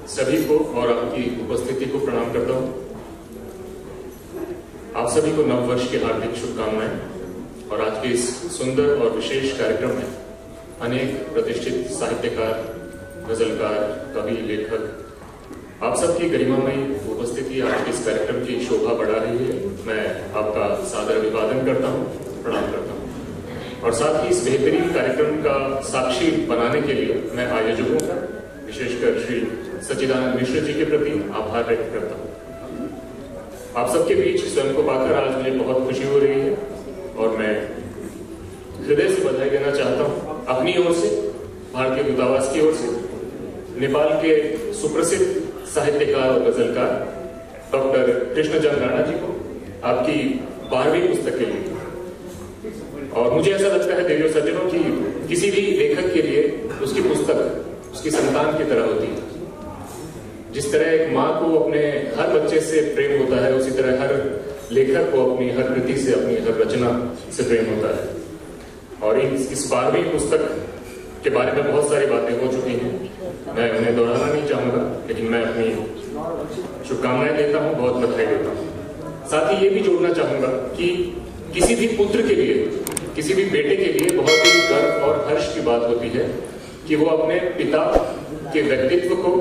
सभी को और आपकी उपस्थिति को प्रणाम करता हूं। आप सभी को नव वर्ष की हार्दिक शुभकामनाएं। और आज के इस सुंदर और विशेष कार्यक्रम में अनेक प्रतिष्ठित साहित्यकार, गजलकार, कवि, लेखक, आप सबकी गरिमामयी उपस्थिति आज के इस कार्यक्रम की शोभा बढ़ा रही है। मैं आपका सादर अभिवादन करता हूं, प्रणाम करता हूं। और साथ ही इस बेहतरीन कार्यक्रम का साक्षी बनाने के लिए मैं आयोजकों का, विशेषकर श्री सच्चिदानंद मिश्र जी के प्रति आभार व्यक्त करता हूं। आप सबके बीच स्वयं को पाकर आज मुझे बहुत खुशी हो रही है और मैं हृदय से बधाई देना चाहता हूं अपनी ओर से, भारतीय दूतावास की ओर से, नेपाल के सुप्रसिद्ध साहित्यकार और गजलकार डॉक्टर कृष्णचंद्र राणा जी को आपकी 12वीं पुस्तक के लिए। और मुझे ऐसा लगता है देवियों सज्जनों की किसी भी लेखक के लिए उसकी पुस्तक उसकी संतान की तरह होती है। जिस तरह एक माँ को अपने हर बच्चे से प्रेम होता है, उसी तरह हर लेखक को अपनी हर कृति से, अपनी हर रचना से प्रेम होता है। और इस 12वीं पुस्तक के बारे में बहुत सारी बातें हो चुकी हैं, मैं उन्हें दोहराना नहीं चाहूंगा, लेकिन मैं अपनी शुभकामनाएं देता हूं, बहुत बधाई देता हूं। साथ ही ये भी जोड़ना चाहूंगा कि किसी भी पुत्र के लिए, किसी भी बेटे के लिए बहुत ही गर्व और हर्ष की बात होती है कि वो अपने पिता के व्यक्तित्व को,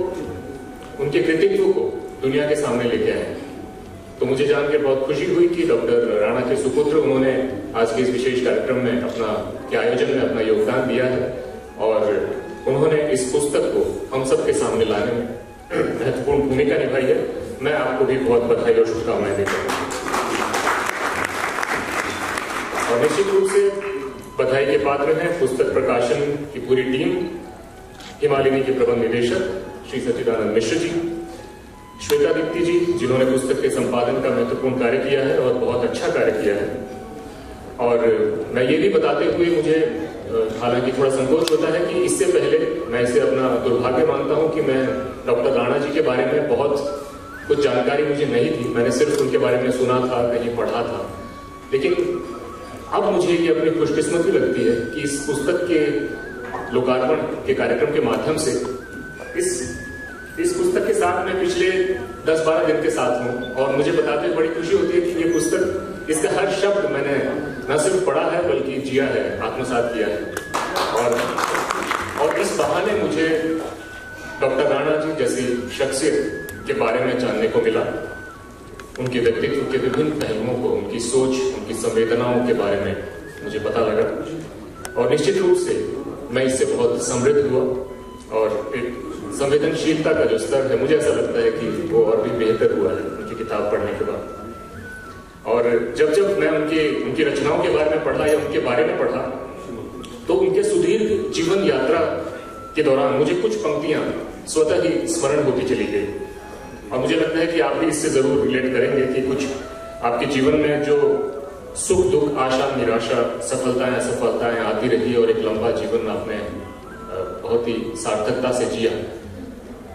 उनके कृतित्व को दुनिया के सामने लेके आए। तो मुझे जानकर बहुत खुशी हुई कि डॉक्टर राणा के सुपुत्र उन्होंने आज के इस विशेष कार्यक्रम में के आयोजन में अपना योगदान दिया है और उन्होंने इस पुस्तक को हम सबके सामने लाने में महत्वपूर्ण भूमिका निभाई है। मैं आपको भी बहुत बधाई और शुभकामनाएं देता हूं। और निश्चित रूप से बधाई के पात्र हैं पुस्तक प्रकाशन की पूरी टीम, हिमालिनी के प्रबंध निदेशक श्री सच्चिदानंद मिश्र जी, श्वेता दीप्ति जी जिन्होंने पुस्तक के संपादन का महत्वपूर्ण कार्य किया है और बहुत अच्छा कार्य किया है। और मैं ये भी बताते हुए मुझे हालांकि थोड़ा संकोच होता है कि इससे पहले मैं इसे अपना दुर्भाग्य मानता हूं कि मैं डॉक्टर राणा जी के बारे में बहुत कुछ जानकारी मुझे नहीं थी। मैंने सिर्फ उनके बारे में सुना था, कहीं पढ़ा था। लेकिन अब मुझे ये अपनी खुशकिस्मती लगती है कि इस पुस्तक के लोकार्पण के कार्यक्रम के माध्यम से इस पुस्तक के साथ मैं पिछले 10-12 दिन के साथ हूं और मुझे बताते हुए बड़ी खुशी होती है कि ये पुस्तक, इसका हर शब्द मैंने न सिर्फ पढ़ा है बल्कि जिया है, आत्मसात किया है। और इस बहाने मुझे डॉक्टर राणा जी जैसी शख्सियत के बारे में जानने को मिला, उनके व्यक्तित्व के विभिन्न पहलुओं को, उनकी सोच, उनकी संवेदनाओं के बारे में मुझे पता लगा। और निश्चित रूप से मैं इससे बहुत समृद्ध हुआ और एक संवेदनशीलता का जो स्तर है, मुझे ऐसा लगता है कि वो और भी बेहतर हुआ है उनकी किताब पढ़ने के बाद। और जब मैं उनकी रचनाओं के बारे में पढ़ा या उनके बारे में पढ़ा तो उनके सुदीर्घ जीवन यात्रा के दौरान मुझे कुछ पंक्तियां स्वतः ही स्मरण होती चली गई। और मुझे लगता है कि आप भी इससे जरूर रिलेट करेंगे कि कुछ आपके जीवन में जो सुख दुख, आशा निराशा, सफलताएं असफलताएं आती रही और एक लंबा जीवन आपने बहुत ही सार्थकता से जिया,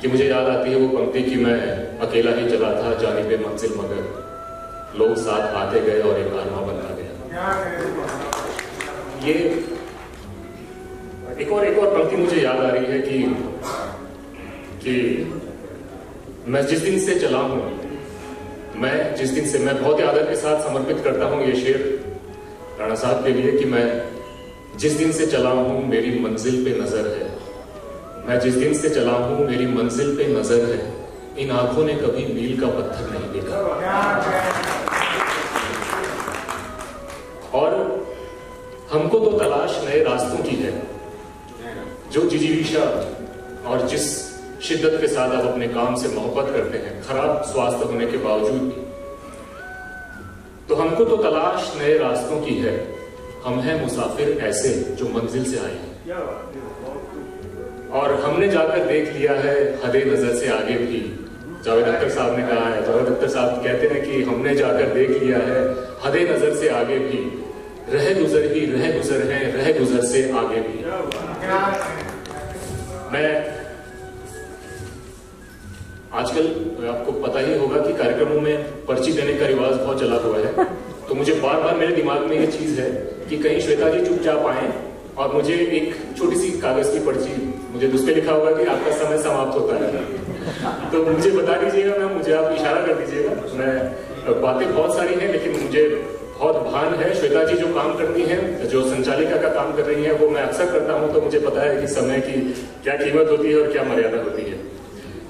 कि मुझे याद आती है वो पंक्ति कि मैं अकेला ही चला था जानिबे मंजिल मगर लोग साथ आते गए और एक आरमा बनता गया। ये एक और पंक्ति मुझे याद आ रही है कि मैं जिस दिन से चला हूं, मैं बहुत ही आदर के साथ समर्पित करता हूं ये शेर राणा साहब के लिए कि मैं जिस दिन से चला हूं मेरी मंजिल पे नजर है, मैं जिस दिन से चला हूं मेरी मंजिल पे नजर है, इन आंखों ने कभी मील का पत्थर नहीं देखा। और हमको तो तलाश नए रास्तों की है, जो जिजीविशा और जिस शिद्दत के साथ आप अपने काम से मोहब्बत करते हैं, खराब स्वास्थ्य होने के बावजूद भी, तो हमको तो तलाश नए रास्तों की है, हम हैं मुसाफिर ऐसे जो मंजिल से आए हैं। और हमने जाकर देख लिया है हदे नजर से आगे भी, जावेद अख्तर साहब ने कहा है, जावेद अख्तर साहब कहते हैं कि हमने जाकर देख लिया है हदे नजर से आगे भी, रह गुजर ही रह गुजर है, रह गुजर से आगे भी। मैं आजकल आपको पता ही होगा कि कार्यक्रमों में पर्ची देने का रिवाज बहुत चला हुआ है, तो मुझे बार बार मेरे दिमाग में ये चीज है कि कहीं श्वेता जी चुपचाप आए और मुझे एक छोटी सी कागज की पर्ची, मुझे उस पर लिखा होगा कि आपका समय समाप्त होता है, तो मुझे बता दीजिएगा मैम, मुझे आप इशारा कर दीजिएगा। मैं बातें बहुत सारी हैं लेकिन मुझे बहुत भान है। श्वेता जी जो काम करती हैं, जो संचालिका का काम कर रही हैं, वो मैं अक्सर करता हूं, तो मुझे पता है कि समय की क्या कीमत होती है और क्या मर्यादा होती है।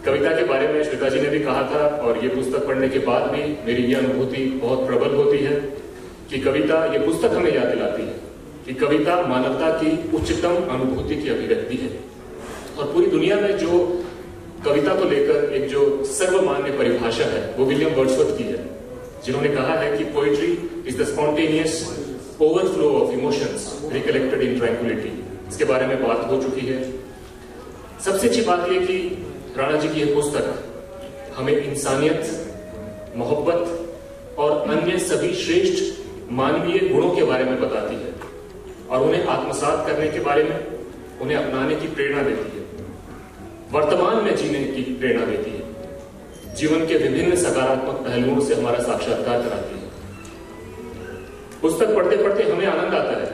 कविता के बारे में श्वेता जी ने भी कहा था, और ये पुस्तक पढ़ने के बाद भी मेरी ये अनुभूति बहुत प्रबल होती है कि कविता, ये पुस्तक हमें याद दिलाती है कि कविता मानवता की उच्चतम अनुभूति की अभिव्यक्ति है। और पूरी दुनिया में जो कविता को लेकर एक जो सर्वमान्य परिभाषा है वो विलियम वर्ड्सवर्थ की है, जिन्होंने कहा है कि poetry is the spontaneous overflow of emotions recollected in tranquillity. इसके बारे में बात हो चुकी है। सबसे अच्छी बात यह कि राणा जी की यह पुस्तक हमें इंसानियत, मोहब्बत और अन्य सभी श्रेष्ठ मानवीय गुणों के बारे में बताती है और उन्हें आत्मसात करने के बारे में, उन्हें अपनाने की प्रेरणा देती है, वर्तमान में जीने की प्रेरणा देती है, जीवन के विभिन्न सकारात्मक पहलुओं से हमारा साक्षात्कार कराती है। पुस्तक पढ़ते पढ़ते हमें आनंद आता है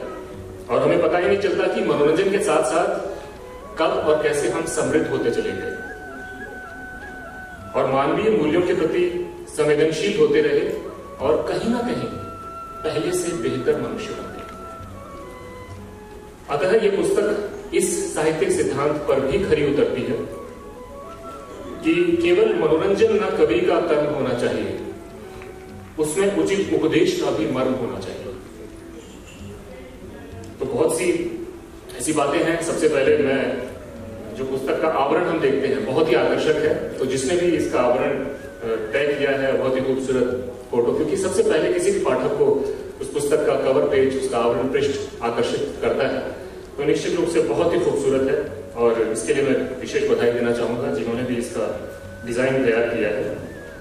और हमें पता ही नहीं चलता कि मनोरंजन के साथ साथ कब और कैसे हम समृद्ध होते चले गए और मानवीय मूल्यों के प्रति संवेदनशील होते रहे और कहीं ना कहीं पहले से बेहतर मनुष्य बन गए। अतः यह पुस्तक इस साहित्यिक सिद्धांत पर भी खरी उतरती है कि केवल मनोरंजन न कवि का कर्म होना चाहिए, उसमें उचित उपदेश का भी मर्म होना चाहिए। तो बहुत सी ऐसी बातें हैं। सबसे पहले मैं जो पुस्तक का आवरण हम देखते हैं बहुत ही आकर्षक है, तो जिसने भी इसका आवरण तय किया है बहुत ही खूबसूरत फोटो, क्योंकि सबसे पहले किसी भी पाठक को उस पुस्तक का कवर पेज, उसका आवरण पृष्ठ आकर्षित करता है, तो निश्चित रूप से बहुत ही खूबसूरत है और इसके लिए मैं विशेष बधाई देना चाहूंगा जिन्होंने भी इसका डिजाइन तैयार किया है।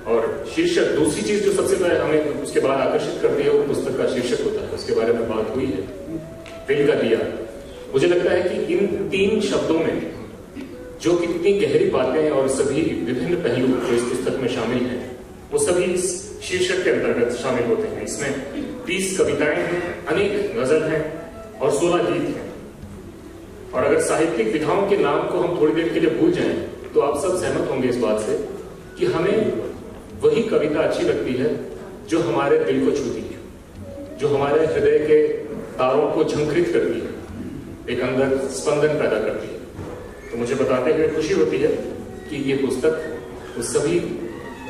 और शीर्षक, दूसरी चीज जो सबसे पहले हमें उसके बाद आकर्षित करती है वो पुस्तक का शीर्षक होता है, उसके बारे में बात हुई है, दिल का दिया। मुझे लगता है कि इन 3 शब्दों में जो कितनी गहरी बातें और सभी विभिन्न पहलू जो इस पुस्तक में शामिल हैं वो सभी इस शीर्षक के अंतर्गत शामिल होते हैं। इसमें 30 कविताएं हैं, अनेक गजल हैं और 16 गीत हैं। और अगर साहित्यिक विधाओं के नाम को हम थोड़ी देर के लिए भूल जाएं तो आप सब सहमत होंगे इस बात से कि हमें वही कविता अच्छी लगती है जो हमारे दिल को छूती है, जो हमारे हृदय के तारों को झंकृत करती है, एक अंदर स्पंदन पैदा करती है। तो मुझे बताते हुए खुशी होती है कि ये पुस्तक उस सभी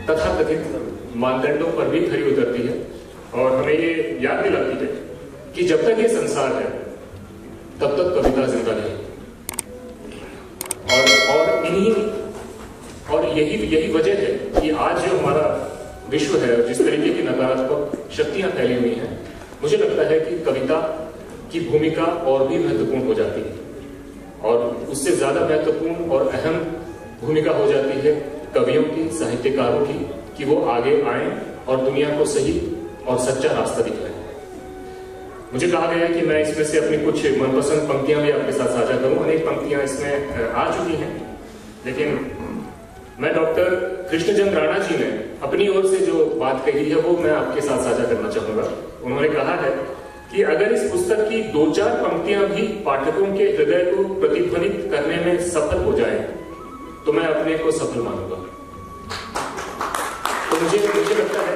तथाकथित मानदंडों पर भी खरी उतरती है और हमें ये याद दिलाती है कि जब तक ये संसार है तब तक कविता जिंदा नहीं। और यही वजह है कि आज जो हमारा विश्व है, जिस तरीके की नकारात्मक शक्तियां फैली हुई हैं, मुझे लगता है कि कविता की भूमिका और भी महत्वपूर्ण हो जाती है और उससे ज्यादा महत्वपूर्ण और अहम भूमिका हो जाती है कवियों की, साहित्यकारों की, कि वो आगे आएं और दुनिया को सही और सच्चा रास्ता दिखाएं। मुझे कहा गया है कि मैं इसमें से अपनी कुछ मनपसंद पंक्तियां भी आपके साथ साझा करूं। अनेक पंक्तियां इसमें आ चुकी हैं, लेकिन मैं डॉक्टर कृष्णचंद्र राणा जी ने अपनी ओर से जो बात कही है वो मैं आपके साथ साझा करना चाहूंगा। उन्होंने कहा है कि अगर इस पुस्तक की 2-4 पंक्तियां भी पाठकों के हृदय को प्रतिध्वनित करने में सफल हो जाए तो मैं अपने को सफल मानूंगा। तो मुझे लगता है,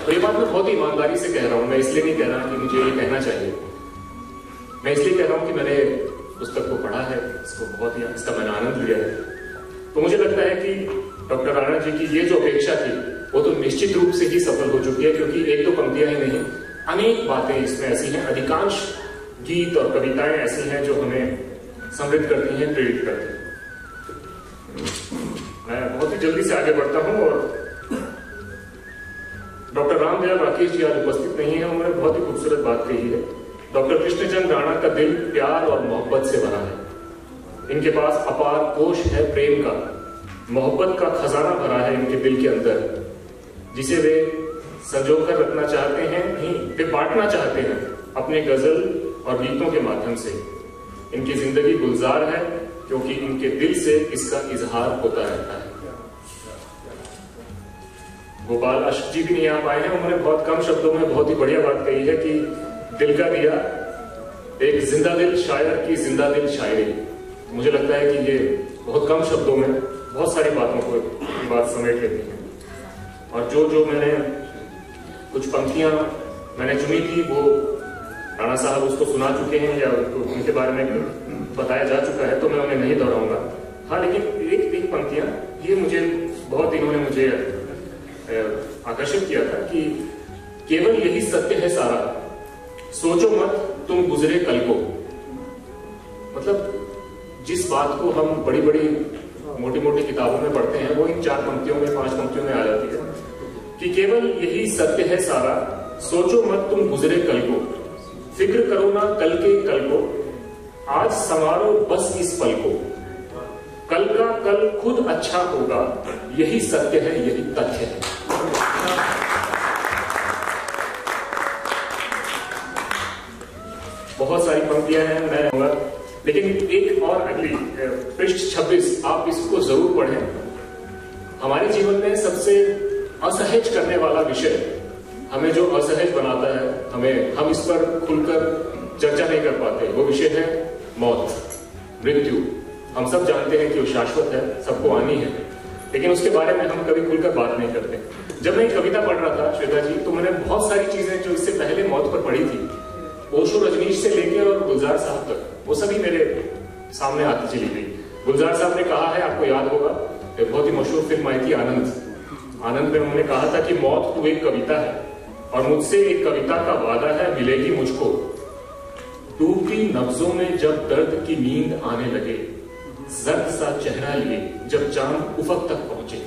और ये बात मैं बहुत ही ईमानदारी से कह रहा हूं, मैं इसलिए नहीं कह रहा कि मुझे ये कहना चाहिए, मैं इसलिए कह रहा हूं कि मैंने पुस्तक को पढ़ा है, इसका मैंने आनंद लिया है। तो मुझे लगता है कि डॉक्टर राणा जी की ये जो अपेक्षा थी वो तो निश्चित रूप से ही सफल हो चुकी है, क्योंकि एक तो पंक्तियां ही नहीं, अनेक बातें इसमें ऐसी हैं, अधिकांश गीत और कविताएं ऐसी हैं जो हमें समृद्ध करती हैं, प्रेरित करती हैं। मैं बहुत ही जल्दी से आगे बढ़ता हूं और डॉक्टर रामदयाल राकेश जी आज उपस्थित नहीं है, उन्होंने बहुत ही खूबसूरत बात कही है। डॉक्टर कृष्णचंद्र राणा का दिल प्यार और मोहब्बत से भरा है, इनके पास अपार कोश है प्रेम का, मोहब्बत का खजाना भरा है इनके दिल के अंदर, जिसे वे संजोकर रखना चाहते हैं, नहीं वे बांटना चाहते हैं अपने गजल और गीतों के माध्यम से। इनकी जिंदगी गुलजार है क्योंकि इनके दिल से इसका इजहार होता रहता है। गोपाल अश्क जी भी नहीं आ पाए हैं, उन्होंने बहुत कम शब्दों में बहुत ही बढ़िया बात कही है कि दिल का दिया, एक जिंदा दिल शायर की जिंदा दिल शायरी। मुझे लगता है कि ये बहुत कम शब्दों में बहुत सारी बातों को बात समेट लेती हैं। और जो मैंने कुछ पंक्तियां मैंने चुनी थी वो राणा साहब उसको सुना चुके हैं या उनके बारे में बताया जा चुका है, तो मैं उन्हें नहीं दोहराऊंगा। हाँ, लेकिन एक पंक्तियां ये मुझे बहुत इन्होंने मुझे आकर्षित किया था कि केवल यही सत्य है सारा, सोचो मत तुम गुजरे कल को। मतलब जिस बात को हम बड़ी बड़ी मोटी मोटी किताबों में पढ़ते हैं वो इन 4 पंक्तियों में 5 पंक्तियों में आ जाती है कि केवल यही सत्य है सारा, सोचो मत तुम गुजरे कल को, फिक्र करो ना कल के कल को, आज संवारो बस इस पल को, कल का कल खुद अच्छा होगा, यही सत्य है यही तथ्य है। बहुत सारी पंक्तियां हैं, मैं होगा, लेकिन एक और अगली पृष्ठ 26 आप इसको जरूर पढ़ें। हमारे जीवन में सबसे असहज करने वाला विषय, हमें जो असहज बनाता है, हम इस पर खुलकर चर्चा नहीं कर पाते, वो विषय है मौत, मृत्यु। हम सब जानते हैं कि वो शाश्वत है, सबको आनी है, लेकिन उसके बारे में हम कभी खुलकर बात नहीं करते। जब मैं कविता पढ़ रहा था श्वेता जी, तो मैंने बहुत सारी चीजें जो इससे पहले मौत पर पढ़ी थी, ओशो रजनीश से लेकर और गुलजार साहब तक, वो सभी मेरे सामने आती चली गई। गुलजार साहब ने कहा है, आपको याद होगा, एक बहुत ही मशहूर फिल्म आई थी आनंद में उन्होंने कहा था कि मौत तू एक कविता है और मुझसे एक कविता का वादा है, मिलेगी मुझको। डूबती नब्जों में जब दर्द की नींद आने लगे, जर्द सा चेहरा लिए जब चांद उफक तक पहुंचे।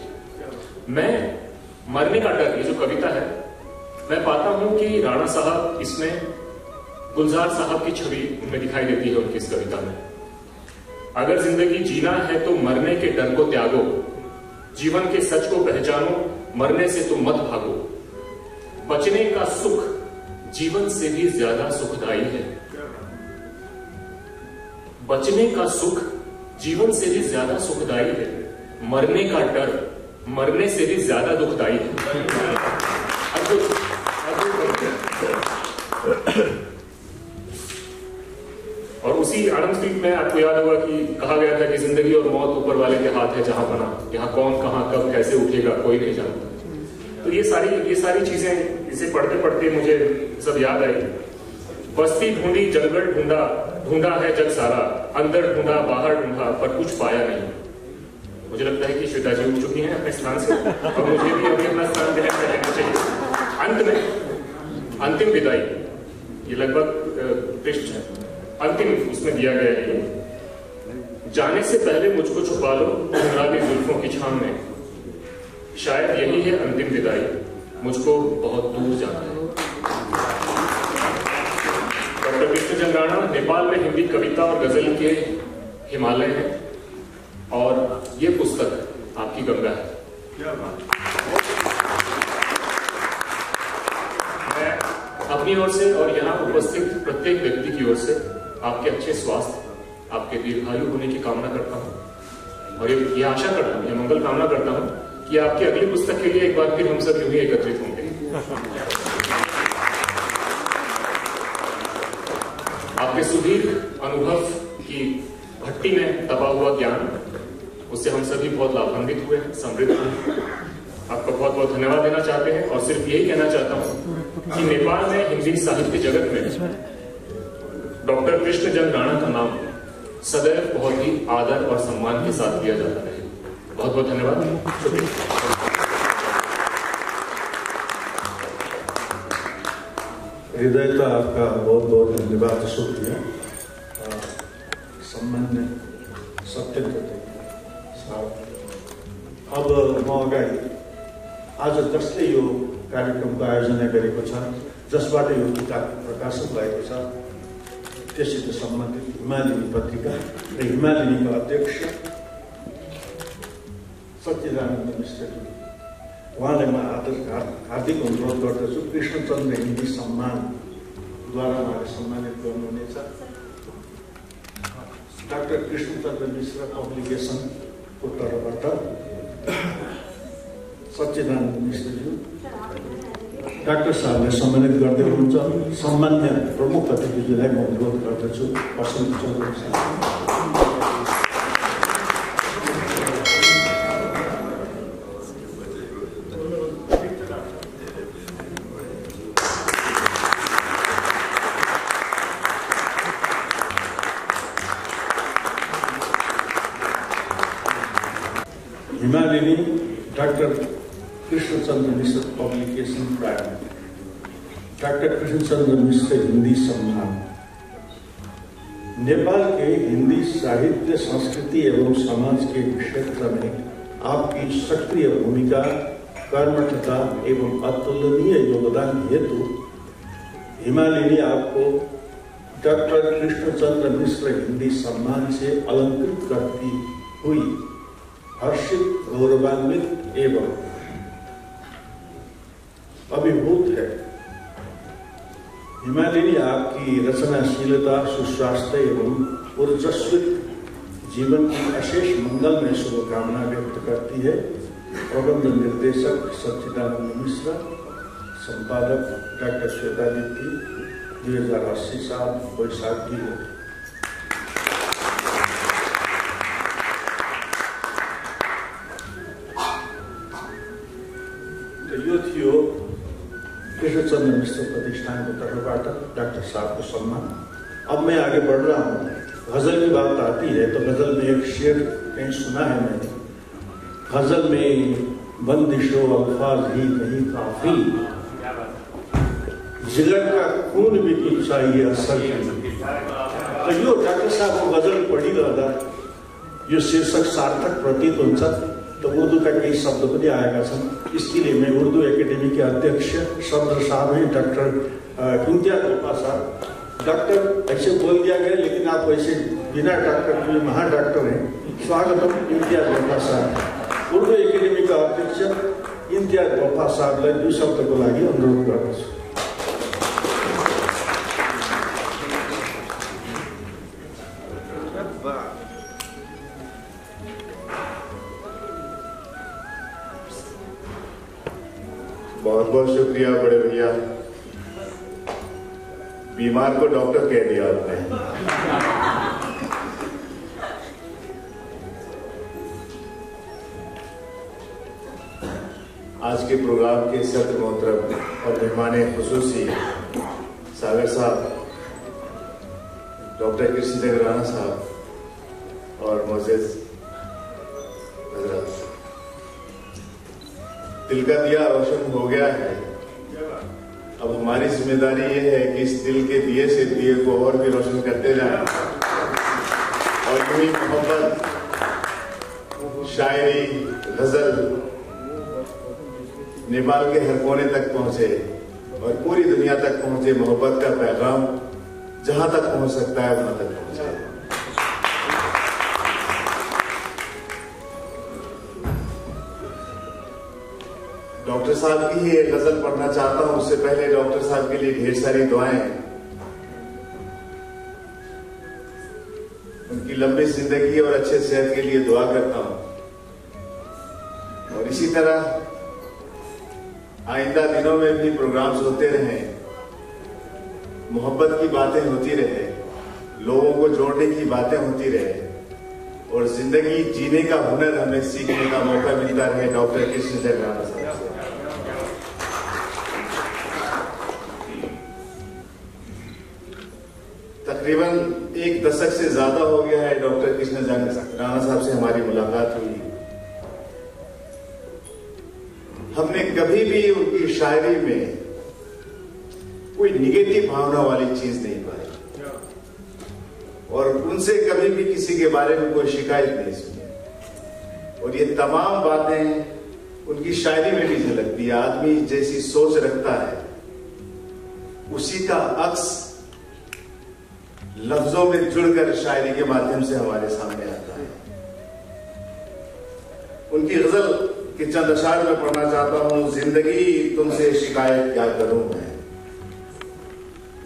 मैं मरने का डर, ये जो कविता है, मैं पाता हूं कि राणा साहब इसमें गुलजार साहब की छवि उनमें दिखाई देती है उनकी इस कविता में। अगर जिंदगी जीना है तो मरने के डर को त्यागो, जीवन के सच को पहचानो, मरने से तुम मत भागो। बचने का सुख जीवन से भी ज्यादा सुखदायी है, बचने का सुख जीवन से भी ज्यादा सुखदायी है, मरने का डर मरने से भी ज्यादा दुखदायी है। और उसी आनंद फिल्म में आपको याद होगा कि कहा गया था कि जिंदगी और मौत ऊपर वाले के हाथ है जहां बना, यहाँ कौन कहां कब कैसे उठेगा कोई नहीं जानता। तो ये सारी चीजें इसे पढ़ते पढ़ते मुझे सब याद आई। बस्ती ढूंढी जंगल ढूंढा, ढूंढा है जग सारा, अंदर ढूंढा बाहर ढूंढा पर कुछ पाया नहीं। मुझे लगता है कि श्वेता जी उठ चुकी हैं अपने स्थान से और मुझे भी अभी अपना स्थान ग्रहण कर लेना चाहिए। अंत में अंतिम विदाई, ये लगभग पृष्ठ है, अंतिम उसमें दिया गया है, जाने से पहले मुझको छुपा लो घुंघराली जुल्फों की छाम में, शायद यही है अंतिम विदाई, मुझको बहुत दूर जाना है। डॉक्टर कृष्णचंद्र राणा नेपाल में हिंदी कविता और गजल के हिमालय हैं और ये पुस्तक आपकी गंगा है। मैं अपनी ओर से और यहाँ उपस्थित प्रत्येक व्यक्ति की ओर से आपके अच्छे स्वास्थ्य, आपके दीर्घायु होने की कामना करता हूँ और ये आशा करता हूँ, ये मंगल कामना करता हूँ कि आपकी अगली पुस्तक के लिए एक बार फिर हम सब यूं ही एकत्रित होंगे। आपके सुदीर्घ अनुभव की भट्टी में दबा हुआ ज्ञान, उससे हम सभी बहुत लाभान्वित हुए हैं, समृद्ध हुए। आपका बहुत बहुत धन्यवाद देना चाहते हैं और सिर्फ यही कहना चाहता हूं कि नेपाल में हिंदी साहित्य जगत में डॉक्टर कृष्णचंद्र राणा का नाम सदैव बहुत ही आदर और सम्मान के साथ लिया जाता है। बहुत बहुत धन्यवाद। हृदयता आपका बहुत बहुत धन्यवाद, शुक्रिया। सम्मान्य सत्येन्द्र साहब, अब म अगाडि आज जसले यो कार्यक्रमको आयोजना गरेको छ, जसबाट यो किताब प्रकाशन भएको छ, त्यससित सम्बन्धित हिमालिनी पत्रिका र हिमालिनीका अध्यक्ष सच्चिदानन्द मिश्रजी, उहाँलाई म हार्दिक अनुरोध गर्दछु कृष्णचन्द्र हिन्दी सम्मानद्वारा उहाँले सम्मानित गर्नुहुनेछ। डाक्टर कृष्णचन्द्र मिश्र पब्लिकेसनको तर्फबाट सच्चिदानन्द मिश्रज्यू डाक्टर साहबलाई सम्मानित गर्दै हुनुहुन्छ। सम्मान्य प्रमुख अतिथिजीलाई म अनुरोध गर्दछु वसन्त चौधरी साहब। हिमालिनी डॉक्टर कृष्णचंद्र मिश्र पब्लिकेशन प्राइवेट, डॉक्टर कृष्णचंद्र मिश्र हिंदी सम्मान। नेपाल के हिंदी साहित्य, संस्कृति एवं समाज के क्षेत्र में आपकी सक्रिय भूमिका, कर्मठता एवं अतुलनीय योगदान हेतु हिमालिनी आपको डॉक्टर कृष्णचंद्र मिश्र हिंदी सम्मान से अलंकृत करती हुई हर्षित, गौरवान्वित एवं अभिभूत है। हिमालिनी आपकी रचनाशीलता, सुस्वास्थ्य एवं ऊर्जस्वित जीवन की अशेष मंगल में शुभकामना व्यक्त करती है। प्रबंध निर्देशक सच्चिदानंद मिश्र, संपादक डॉक्टर श्वेता दीप्ति, 2080 साल वैशाख की हो। तो यो थियो कृष्णचंद्र मिश्र प्रतिष्ठान की तर्फबाट डॉक्टर साहब को सम्मान। अब मैं आगे बढ़ रहा हूँ। गजल की बात आती है तो गजल में एक शेर कहीं सुना है मैंने। गजल में बंदिशो अल्फाज ही नहीं काफी, जिगर का खून भी तो चाहिए असल। तो यो डॉक्टर साहब को गजल पढिरहँदा यो शीर्षक सार्थक प्रतीत हुन्छ। तो उर्दू का कई शब्द भी आएगा छन्। इसके लिए मैं उर्दू एकेडमी के अध्यक्ष सदर साहब हैं डॉक्टर इम्तियाज गोपा साहब। डॉक्टर ऐसे बोल दिया गया, लेकिन आप ऐसे बिना डॉक्टर के महा डॉक्टर हैं। स्वागतम इम्तियाज गोपा साहब। उर्दू एकेडमी का अध्यक्ष इम्तियाज गोपा साहबलाई 2 शब्दको लागि अनुरोध गर्दछु। बहुत बहुत शुक्रिया बड़े भैया। बीमार को डॉक्टर कह दिया आपने। आज के प्रोग्राम के सत्र मोहतरम और मेहमान खुसूसी सागर साहब, डॉक्टर कृष्णचंद्र राणा साहब और मोजेज हजरत, दिल का दिया रोशन हो गया है। अब हमारी जिम्मेदारी ये है कि इस दिल के दिए से दिए को और भी रोशन करते जाएं और यूं ही मोहब्बत, शायरी, गजल नेपाल के हर कोने तक पहुंचे और पूरी दुनिया तक पहुंचे। मोहब्बत का पैगाम जहां तक पहुंच सकता है वहां तक पहुंचे। डॉक्टर साहब की ही एक गजल पढ़ना चाहता हूं। उससे पहले डॉक्टर साहब के लिए ढेर सारी दुआएं, उनकी लंबी जिंदगी और अच्छे सेहत के लिए दुआ करता हूं। और इसी तरह आइंदा दिनों में भी प्रोग्राम्स होते रहें, मोहब्बत की बातें होती रहे, लोगों को जोड़ने की बातें होती रहे और जिंदगी जीने का हुनर हमें सीखने का मौका मिलता रहे। डॉक्टर कृष्णचंद्र राणा साहब से तकरीबन 1 दशक से ज्यादा हो गया है डॉक्टर कृष्णचंद्र राणा साहब से हमारी मुलाकात हुई। हमने कभी भी उनकी शायरी में कोई निगेटिव भावना वाली चीज नहीं पाई और उनसे कभी भी किसी के बारे में कोई शिकायत नहीं सुनी। और ये तमाम बातें उनकी शायरी में भी झलकती है। आदमी जैसी सोच रखता है उसी का अक्स लफ्जों में जुड़कर शायरी के माध्यम से हमारे सामने आता है। उनकी गजल के चंद अशार में पढ़ना चाहता हूं। जिंदगी तुमसे शिकायत क्या करूं मैं,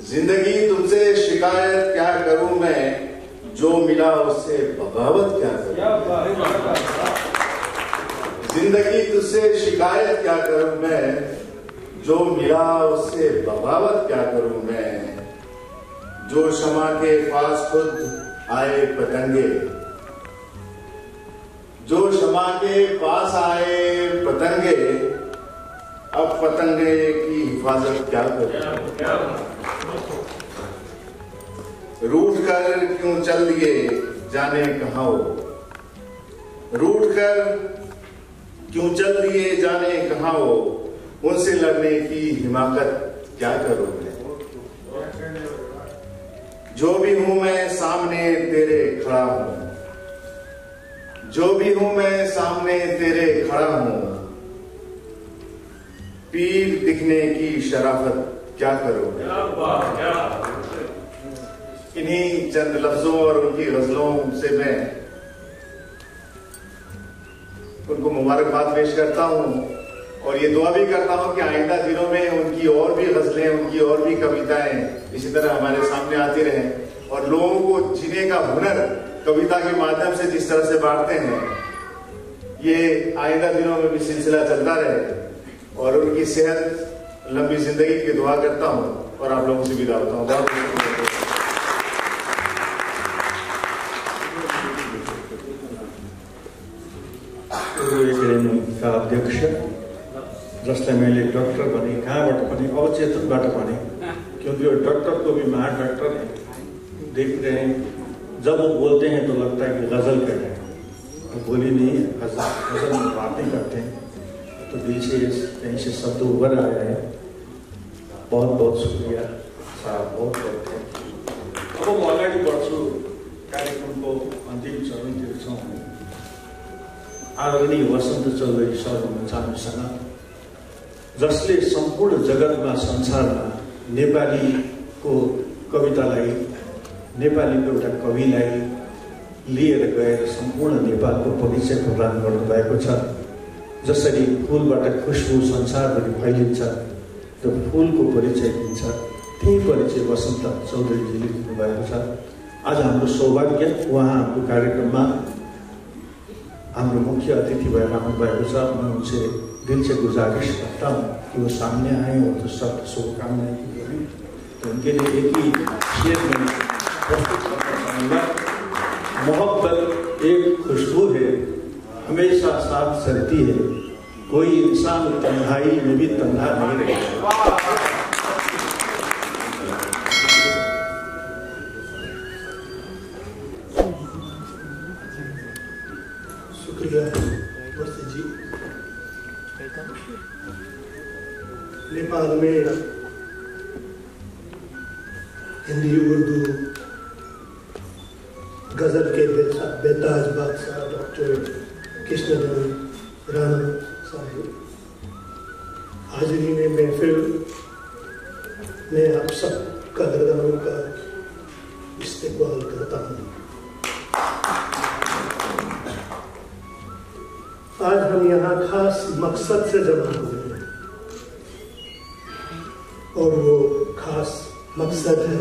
जिंदगी तुमसे शिकायत क्या करूं मैं, जो मिला उससे बगावत क्या करूं। जिंदगी तुझसे शिकायत क्या करूं मैं, जो मिला उससे बगावत क्या करूं मैं। जो शमा के पास खुद आए पतंगे, जो शमा के पास आए पतंगे, अब पतंगे की हिफाजत क्या करूं। रूठ कर क्यों चल दिए जाने कहां हो, रूठ कर क्यों चल दिए जाने कहाँ वो, उनसे लड़ने की हिमाकत क्या करूं मैं। जो भी हूं मैं सामने तेरे खड़ा हूं, जो भी हूं मैं सामने तेरे खड़ा हूं, पीर दिखने की शराफत क्या करूं। इन्हीं चंद लफ्जों और उनकी गजलों से मैं उनको मुबारकबाद पेश करता हूं और ये दुआ भी करता हूं कि आइंदा दिनों में उनकी और भी गजलें, उनकी और भी कविताएं इसी तरह हमारे सामने आती रहें और लोगों को जीने का हुनर कविता के माध्यम से जिस तरह से बांटते हैं, ये आइंदा दिनों में भी सिलसिला चलता रहे और उनकी सेहत, लंबी जिंदगी की दुआ करता हूं और आप लोगों से विदा होता हूं। बहुत का अध्यक्ष जसलाई मैले डॉक्टर भने, कहाँबाट भने अवचेतनबाट भने, क्योंकि वो डॉक्टर को भी महान डॉक्टर है। देख रहे हैं जब वो बोलते हैं तो लगता है कि गजल कर रहे हैं, तो बोली नहीं, गजल में बातें करते हैं, तो दिल से कहीं से शब्द उभर आ रहे हैं। बहुत बहुत शुक्रिया साहब, बहुत बहुत। अब म अगाडि बढ्छु, कार्यक्रमको अन्तिम चरणतिर छौँ। आदरणीय वसन्त चौधरी सर हुनुहुन्छ हामीसँग, जसले सम्पूर्ण जगतमा, संसारमा नेपालीको कवितालाई, नेपालीको एउटा कविलाई लिएर गएर सम्पूर्ण नेपालको परिचय प्रदान गर्नुभएको छ। जसरी फुलबाट खुशबु संसारभरि फैलिन्छ र फुलको परिचय दिन्छ, त्यही परिचय वसन्त चौधरीजीले दिनुभएको छ। आज हाम्रो सौभाग्य उहाँ हाम्रो कार्यक्रममा हाम्रो मुख्य अतिथि भएर आउनुभएको छ। मैं उनसे दिल से गुजारिश करता हूँ कि वो सामने आए और तो सब शुभकामनाएं की बोली, तो उनके लिए एक ही शेर में प्रस्तुत करना चाहूँगा। मोहब्बत एक खुशबू है, हमेशा साथ चलती है, कोई इंसान तन्हाई में भी तन्हा नहीं रहेगा। जी, नेपाल में हिंदी, उर्दू, गजल के बेताज बादशाह डॉक्टर कृष्णधन राणा साहब, हाजिरीन महफिल में आप सब कदरदानों का इस्तेक़बाल करता हूँ। आज हम यहाँ खास मकसद से जमा हुए हैं और वो खास मकसद है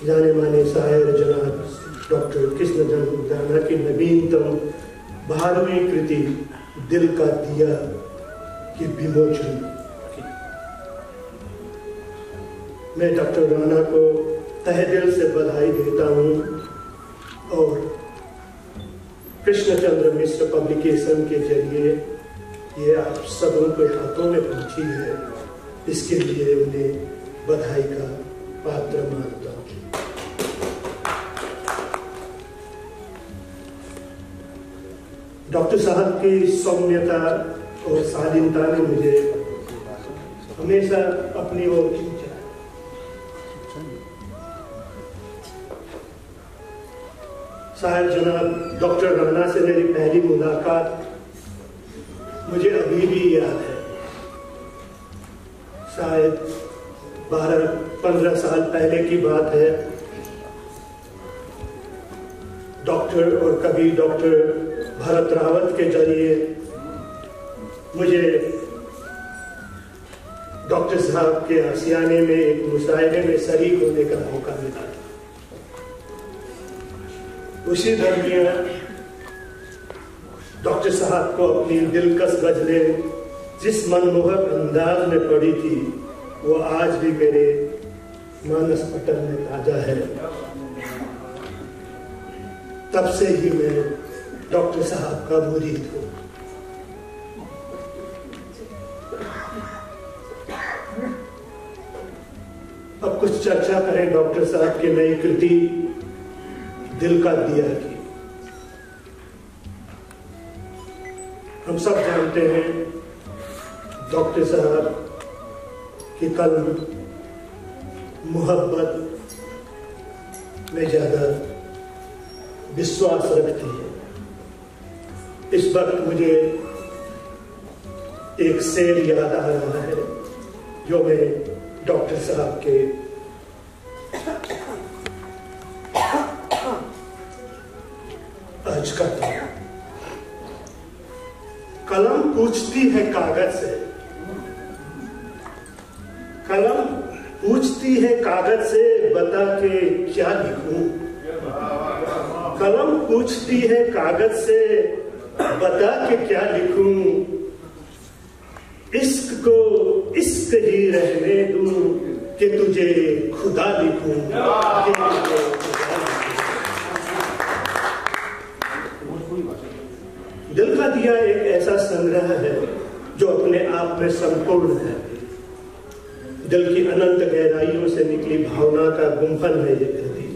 जाने माने शायर जनाब डॉक्टर कृष्णधन राणा की नवीनतम 12वीं कृति दिल का दिया की विमोचन। मैं डॉक्टर राणा को तहे दिल से बधाई देता हूँ और कृष्णचंद्र मिश्र पब्लिकेशन के जरिए ये आप सबों के हाथों में पहुंची है, इसके लिए उन्हें बधाई का पात्र मानता हूं। डॉक्टर साहब की सौम्यता और शालीनता ने मुझे हमेशा अपनी ओर खींचा। शायद जनाब डॉक्टर राणा से मेरी पहली मुलाकात मुझे अभी भी याद है। शायद 12-15 साल पहले की बात है। डॉक्टर और कवि डॉक्टर भरत रावत के जरिए मुझे डॉक्टर साहब के आशियाने में एक मुशायरे में शरीक होने का मौका मिला। उसी दरमियान डॉक्टर साहब को अपनी दिलकश गजलें जिस मनमोहक अंदाज में पढ़ी थी वो आज भी मेरे मानस पटल में ताजा है। तब से ही मैं डॉक्टर साहब का मुरीद हूँ। अब कुछ चर्चा करें डॉक्टर साहब की नई कृति दिल का दिया की। हम सब जानते हैं डॉक्टर साहब की कलम मोहब्बत में ज्यादा विश्वास रखती है। इस वक्त मुझे एक शेर याद आ रहा है जो मैं डॉक्टर साहब के अर्ज करता हूं। कलम पूछती है कागज से, कलम पूछती है कागज से, बता के क्या लिखूं। कलम पूछती है कागज से, बता के क्या लिखूं। इश्क को इश्क ही रहने दूं कि तुझे खुदा लिखूं। दिल का दिया एक ऐसा संग्रह है जो अपने आप में संपूर्ण है। दिल की अनंत गहराइयों से निकली भावना का गुंफन है ये कृति।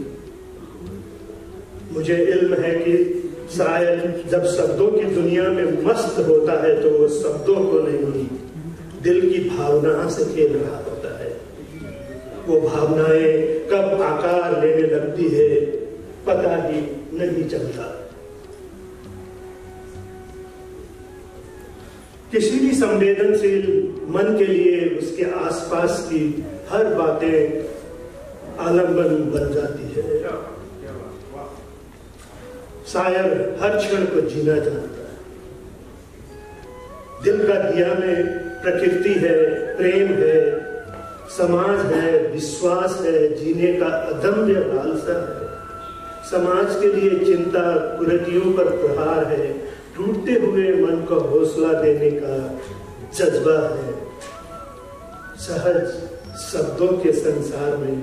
मुझे इल्म है कि शायद जब शब्दों की दुनिया में मस्त होता है तो वो शब्दों को नहीं, दिल की भावना से खेल रहा होता है। वो भावनाएं कब आकार लेने लगती है पता ही नहीं चलता। किसी भी संवेदनशील मन के लिए उसके आसपास की हर बातें आलम्बन बन जाती है। शायर हर क्षण को जीना चाहता है। दिल का दिया में प्रकृति है, प्रेम है, समाज है, विश्वास है, जीने का अदम्य लालसा है। समाज के लिए चिंता, कुरीतियों पर प्रहार है, टूटते हुए मन को हौसला देने का जज्बा है। सहज शब्दों के संसार में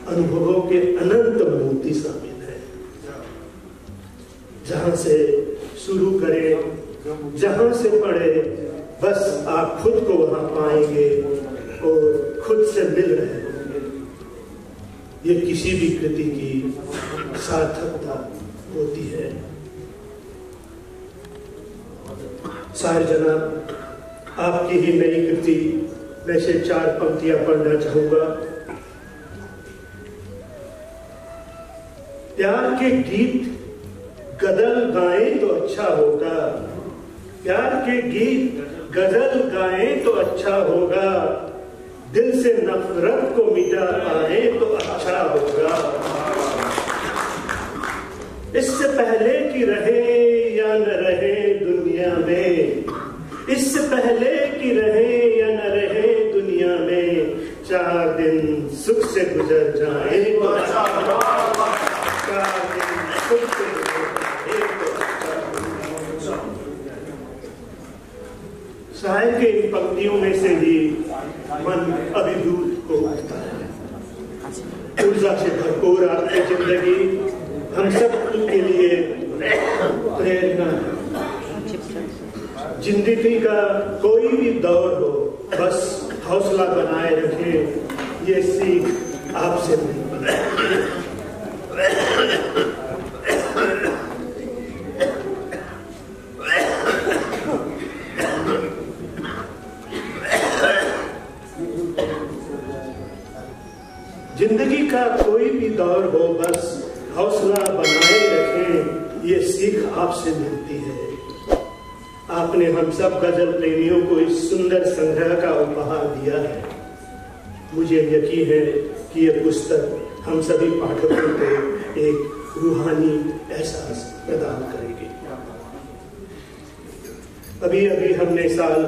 अनुभवों के अनंत मोती शामिल है। जहां से शुरू करें, जहां से पढ़े, बस आप खुद को वहां पाएंगे और खुद से मिल रहे होंगे। ये किसी भी कृति की सार्थकता होती है। शायर जनाब, आपकी ही नई कृति में से 4 पंक्तियां पढ़ना चाहूंगा। प्यार के गीत गजल गाएं तो अच्छा होगा, प्यार के गीत गजल गाएं तो अच्छा होगा, दिल से नफरत को मिटा पाए तो अच्छा होगा। इससे पहले कि रहे या न रहे दुनिया में, इससे पहले कि रहे या न रहे दुनिया में, 4 दिन सुख से गुजर जाए तो अच्छा होगा। 4 दिन सुख से गुजर जाए तो अच्छा होगा। शायर के इन पंक्तियों में से ही मन अभिभूत हो उठता है। ऊर्जा से भरपूर आपकी जिंदगी हम सब के लिए प्रेरणा है। जिंदगी का कोई भी दौर हो, बस हौसला बनाए रखें, ये सीख आपसे मिलती है। जिंदगी का कोई भी दौर हो, बस हौसला बनाए रखें, ये सीख आपसे मिलती है। आपने हम सब गजल प्रेमियों को इस सुंदर संग्रह का उपहार दिया है। मुझे यकीन है कि ये पुस्तक हम सभी पाठकों को एक रूहानी एहसास प्रदान करेगी। अभी अभी हमने साल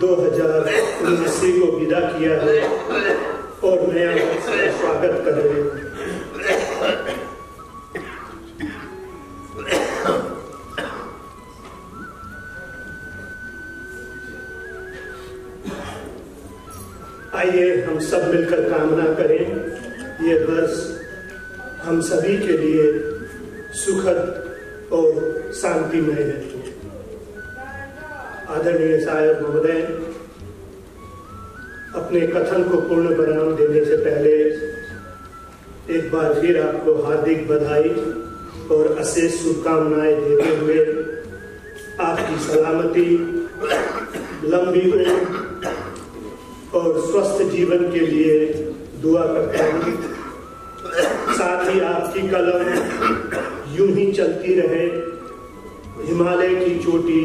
2019 को विदा किया है और नया स्वागत कर रहे हैं। आइए हम सब मिलकर कामना करें ये वर्ष हम सभी के लिए सुखद और शांतिमय है। आदरणीय शायर महोदय, अपने कथन को पूर्ण विराम देने से पहले एक बार फिर आपको हार्दिक बधाई और अशेष शुभकामनाएं देते हुए आपकी आपकी सलामती, लंबी उम्र और स्वस्थ जीवन के लिए दुआ करता हूँ। साथ ही आपकी कलम यूं ही चलती रहे, हिमालय की चोटी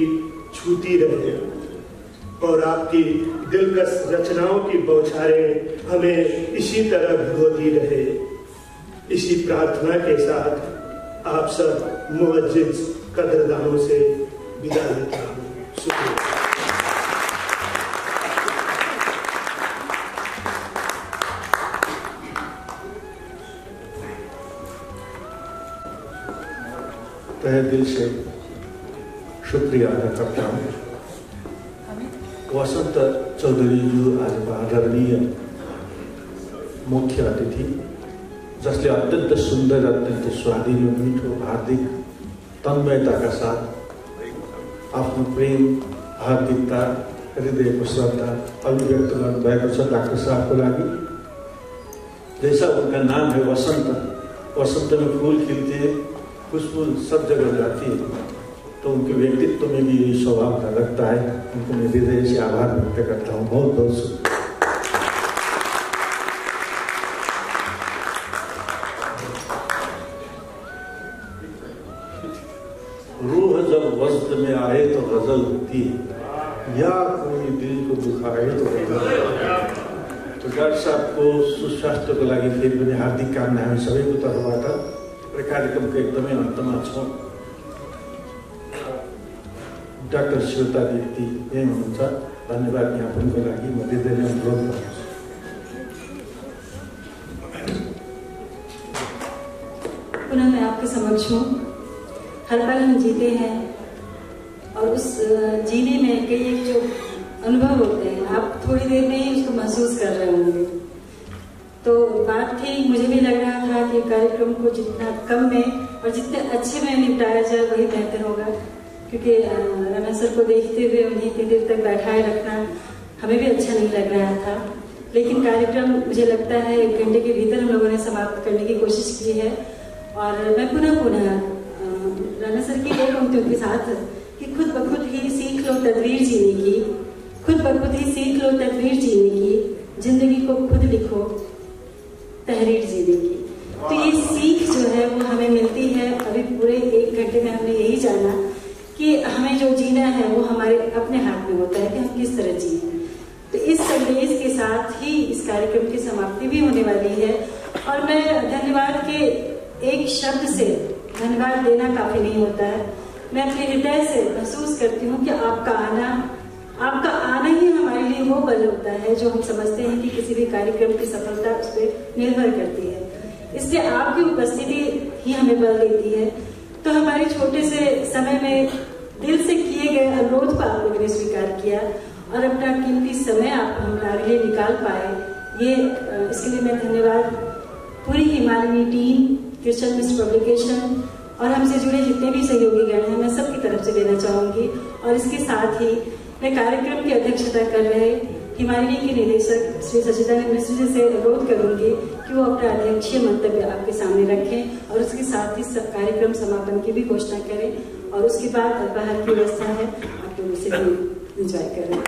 छूती रहे और आपकी दिलकश रचनाओं की बौछारें हमें इसी तरह भिगोती रहे। इसी प्रार्थना के साथ आप सब मुअज्जिज कदरदानों से विदा लेता हूँ। शुक्रिया। तहे दिल से शुक्रिया अदा करता हूँ। वसंत चौधरी जी आज आदरणीय मुख्य अतिथि, जसले अत्यंत सुंदर, अत्यंत स्वादिलो, मीठो, हार्दिक तन्मयताका साथ आफ्नो प्रेम, हार्दिकता, हृदयको श्रद्धा अभिव्यक्त गर्नुभएको छ डाक्टर साहबको लागि। जैसा उनका नाम है वसंत, वसंत में फूल खिलते, खुशबू सब जगह जाती है, तो उनके व्यक्तित्व में भी यही स्वभाव लगता है। उनको मैं हृदय से आभार व्यक्त करता हूँ। बहुत बहुत शुक्रिया। रूह जब वजद में आए तो गजल होती है, या कोई दिल को दुखाए तो गजल। तो डाक्टर साहब को सुस्वास्थ्य को लागि फेरि पनि हार्दिक कामना हामी सबैको तर्फबाट। कार्यक्रमको एकदमै अन्तमा छौँ। डाक्टर श्वेता दीप्ति यही हुनुहुन्छ। धन्यवाद ज्ञापनको लागि म हृदयले अनुरोध गर्छु। पुनः मैं आपके समक्ष हूँ। हर पल हम जीते हैं और उस जीने में कई एक जो अनुभव होते हैं, आप थोड़ी देर में ही उसको महसूस कर रहे होंगे। तो बात थी, मुझे भी लग रहा था कि कार्यक्रम को जितना कम में और जितने अच्छे में निपटाया जाए वही बेहतर होगा, क्योंकि राणा सर को देखते हुए उन्हें इतनी देर तक बैठाए रखना हमें भी अच्छा नहीं लग रहा था। लेकिन कार्यक्रम मुझे लगता है 1 घंटे के भीतर हम लोगों ने समाप्त करने की कोशिश की है। और मैं पुनः राणा सर की वो पंक्तियों के साथ कि खुद ब खुद ही सीख लो तदवीर जीने की, खुद ब खुद ही सीख लो तदवीर जीने की, जिंदगी को खुद लिखो तहरीर जीने की। तो ये सीख जो है वो हमें मिलती है। अभी पूरे 1 घंटे में हमने यही जाना कि हमें जो जीना है वो हमारे अपने हाथ में होता है कि हम किस तरह जिए। तो इस संदेश के साथ ही इस कार्यक्रम की समाप्ति भी होने वाली है। और मैं धन्यवाद के एक शब्द से धन्यवाद देना काफी नहीं होता है। मैं अपने हृदय से महसूस करती हूँ कि आपका आना ही हमारे लिए वो बल होता है जो हम समझते हैं कि किसी भी कार्यक्रम की सफलता उस पर निर्भर करती है। इसलिए आपकी उपस्थिति ही हमें बल देती है। तो हमारे छोटे से समय में दिल से किए गए अनुरोध को आप लोगों ने स्वीकार किया और अपना कीमती समय आप हमारे लिए निकाल पाए, ये इसके लिए मैं धन्यवाद पूरी हिमालयनी टीम, क्रिश्चियन मिस्ट पब्लिकेशन और हमसे जुड़े जितने भी सहयोगी गण हैं, मैं सबकी तरफ से देना चाहूंगी। और इसके साथ ही मैं कार्यक्रम की अध्यक्षता कर रहे हिमालयनी के निदेशक श्री सचिदानंद मिश्र जी से अनुरोध करूंगी कि वो अपना अध्यक्षीय मंतव्य आपके सामने रखें और उसके साथ ही कार्यक्रम समापन की भी घोषणा करें। और उसके बाद अल्पाहार की व्यवस्था है, आप लोग उसे भी इंजॉय करें।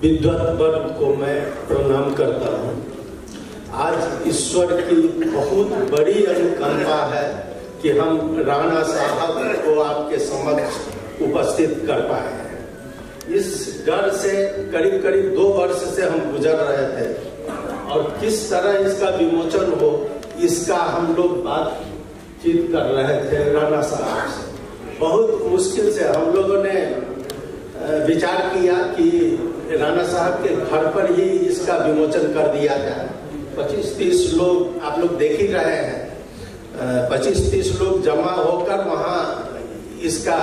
विद्वत वर्ग को मैं प्रणाम करता हूँ। आज ईश्वर की बहुत बड़ी अनुकंपा है कि हम राणा साहब को आपके समक्ष उपस्थित कर पाए हैं। इस डर से करीब करीब 2 वर्ष से हम गुजर रहे थे और किस तरह इसका विमोचन हो, इसका हम लोग बातचीत कर रहे थे राणा साहब से। बहुत मुश्किल से हम लोगों ने विचार किया कि राणा साहब के घर पर ही इसका विमोचन कर दिया जाए। 25-30 लोग आप लोग देख ही रहे हैं, 25-30 लोग जमा होकर वहाँ इसका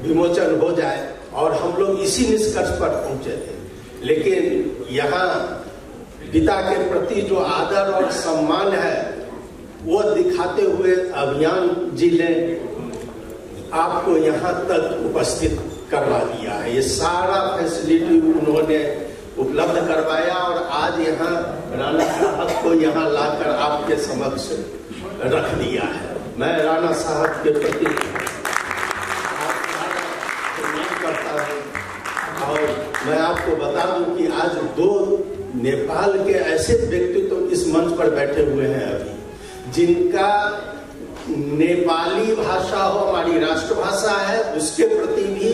विमोचन हो जाए और हम लोग इसी निष्कर्ष पर पहुंचे थे। लेकिन यहाँ पिता के प्रति जो आदर और सम्मान है वो दिखाते हुए अभियान जी ने आपको यहाँ तक उपस्थित करवा दिया है। ये सारा फैसिलिटी उन्होंने उपलब्ध करवाया और आज यहाँ राणा साहब को यहाँ लाकर आपके समक्ष रख दिया है। मैं राणा साहब के प्रति सम्मान करता हूँ और मैं आपको बता दूं कि आज 2 नेपाल के ऐसे व्यक्तित्व इस मंच पर बैठे हुए हैं अभी, जिनका नेपाली भाषा हो, हमारी राष्ट्रभाषा है, उसके प्रति भी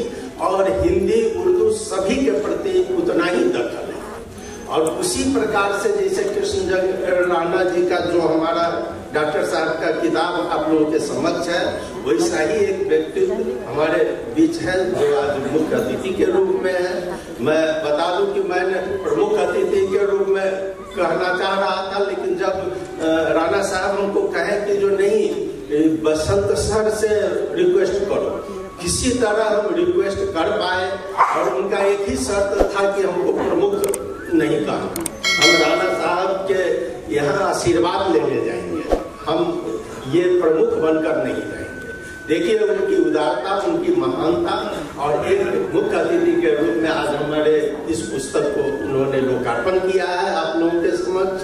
और हिंदी उर्दू सभी के प्रति उतना ही दखल है। और उसी प्रकार से जैसे कृष्ण राणा जी का जो हमारा डॉक्टर साहब का किताब आप लोगों के समक्ष है, वैसा ही एक व्यक्तित्व हमारे बीच है जो आज मुख्य अतिथि के रूप में है। मैं बता दूं कि मैंने प्रमुख अतिथि के रूप में कहना चाह रहा था, लेकिन जब राणा साहब हमको कहे कि जो नहीं बसंत सर से रिक्वेस्ट करो, किसी तरह हम रिक्वेस्ट कर पाए और उनका एक ही शर्त था कि हमको प्रमुख नहीं कहा, हम राणा साहब के यहाँ आशीर्वाद लेने जाएंगे, हम ये प्रमुख बनकर नहीं जाएंगे। देखिए उनकी उदारता, उनकी महानता और एक मुख्य अतिथि के रूप में आज हमारे इस पुस्तक को उन्होंने लोकार्पण किया है आप लोगों के समक्ष।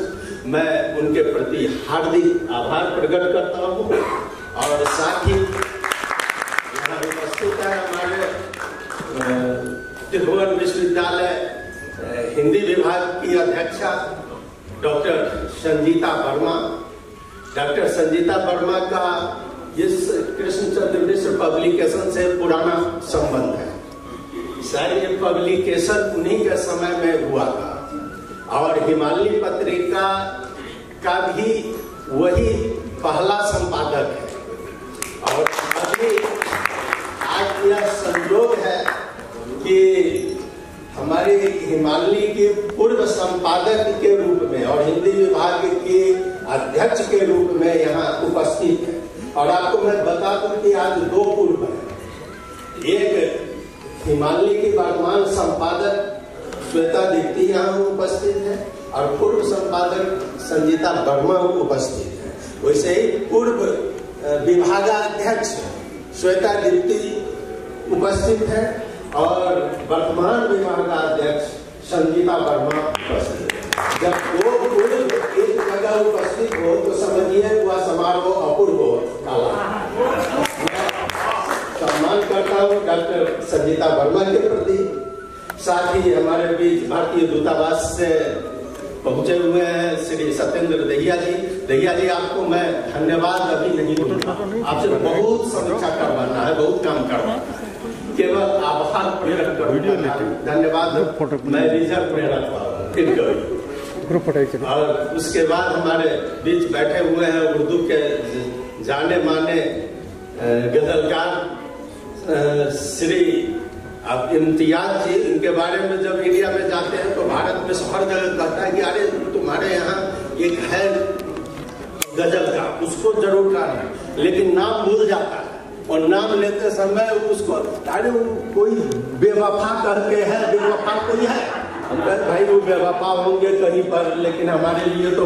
मैं उनके प्रति हार्दिक आभार प्रकट करता हूँ और साथ ही यहाँ उपस्थित है हमारे त्रिभुवन विश्वविद्यालय हिंदी विभाग की अध्यक्षा डॉक्टर संजीता वर्मा। डॉक्टर संजीता वर्मा का इस कृष्णचंद्र मिश्र पब्लिकेशन से पुराना संबंध है। शायद ये पब्लिकेशन उन्हीं के समय में हुआ था और हिमालय पत्रिका का भी वही पहला संपादक है। और अभी आज यह संयोग है कि हमारे हिमालय के पूर्व संपादक के रूप में और हिंदी विभाग के अध्यक्ष के रूप में यहाँ उपस्थित है। और आपको मैं बता दूं कि आज 2 पूर्व है, एक हिमालय की वर्तमान संपादक श्वेता दीप्ति यहाँ उपस्थित है और पूर्व संपादक संजीता वर्मा उपस्थित है। वैसे ही पूर्व विभागाध्यक्ष श्वेता दीप्ति उपस्थित है और वर्तमान विभागाध्यक्ष संजीता वर्मा उपस्थित है। जब 2 पूर्व एक जगह उपस्थित हो तो समझिए वह समारोह अपूर्व सम्मान करता हूँ डॉक्टर संजीता वर्मा के प्रति। साथ ही हमारे बीच भारतीय दूतावास से पहुंचे हुए हैं श्री सत्येंद्र दहिया जी। दहिया जी आपको मैं धन्यवाद अभी नहीं दूंगा, आपसे बहुत समीक्षा करवाना है, बहुत काम करवाना है, केवल आभार प्रकट करूंगा, धन्यवाद मैं रिजर्व में रखता हूँ फिर कभी। और उसके बाद हमारे बीच बैठे हुए हैं उर्दू के जाने माने गजलकार श्री इम्तियाज जी। इनके बारे में जब इंडिया में जाते हैं तो भारत में हर जगह कहता है कि अरे तुम्हारे यहाँ एक है गजलकार, उसको जरूर गाना, लेकिन नाम भूल जाता है और नाम लेते समय उसको अरे कोई बेवफा करके है, बेवफा कोई है, हम कहते भाई वो बेवफा होंगे कहीं पर, लेकिन हमारे लिए तो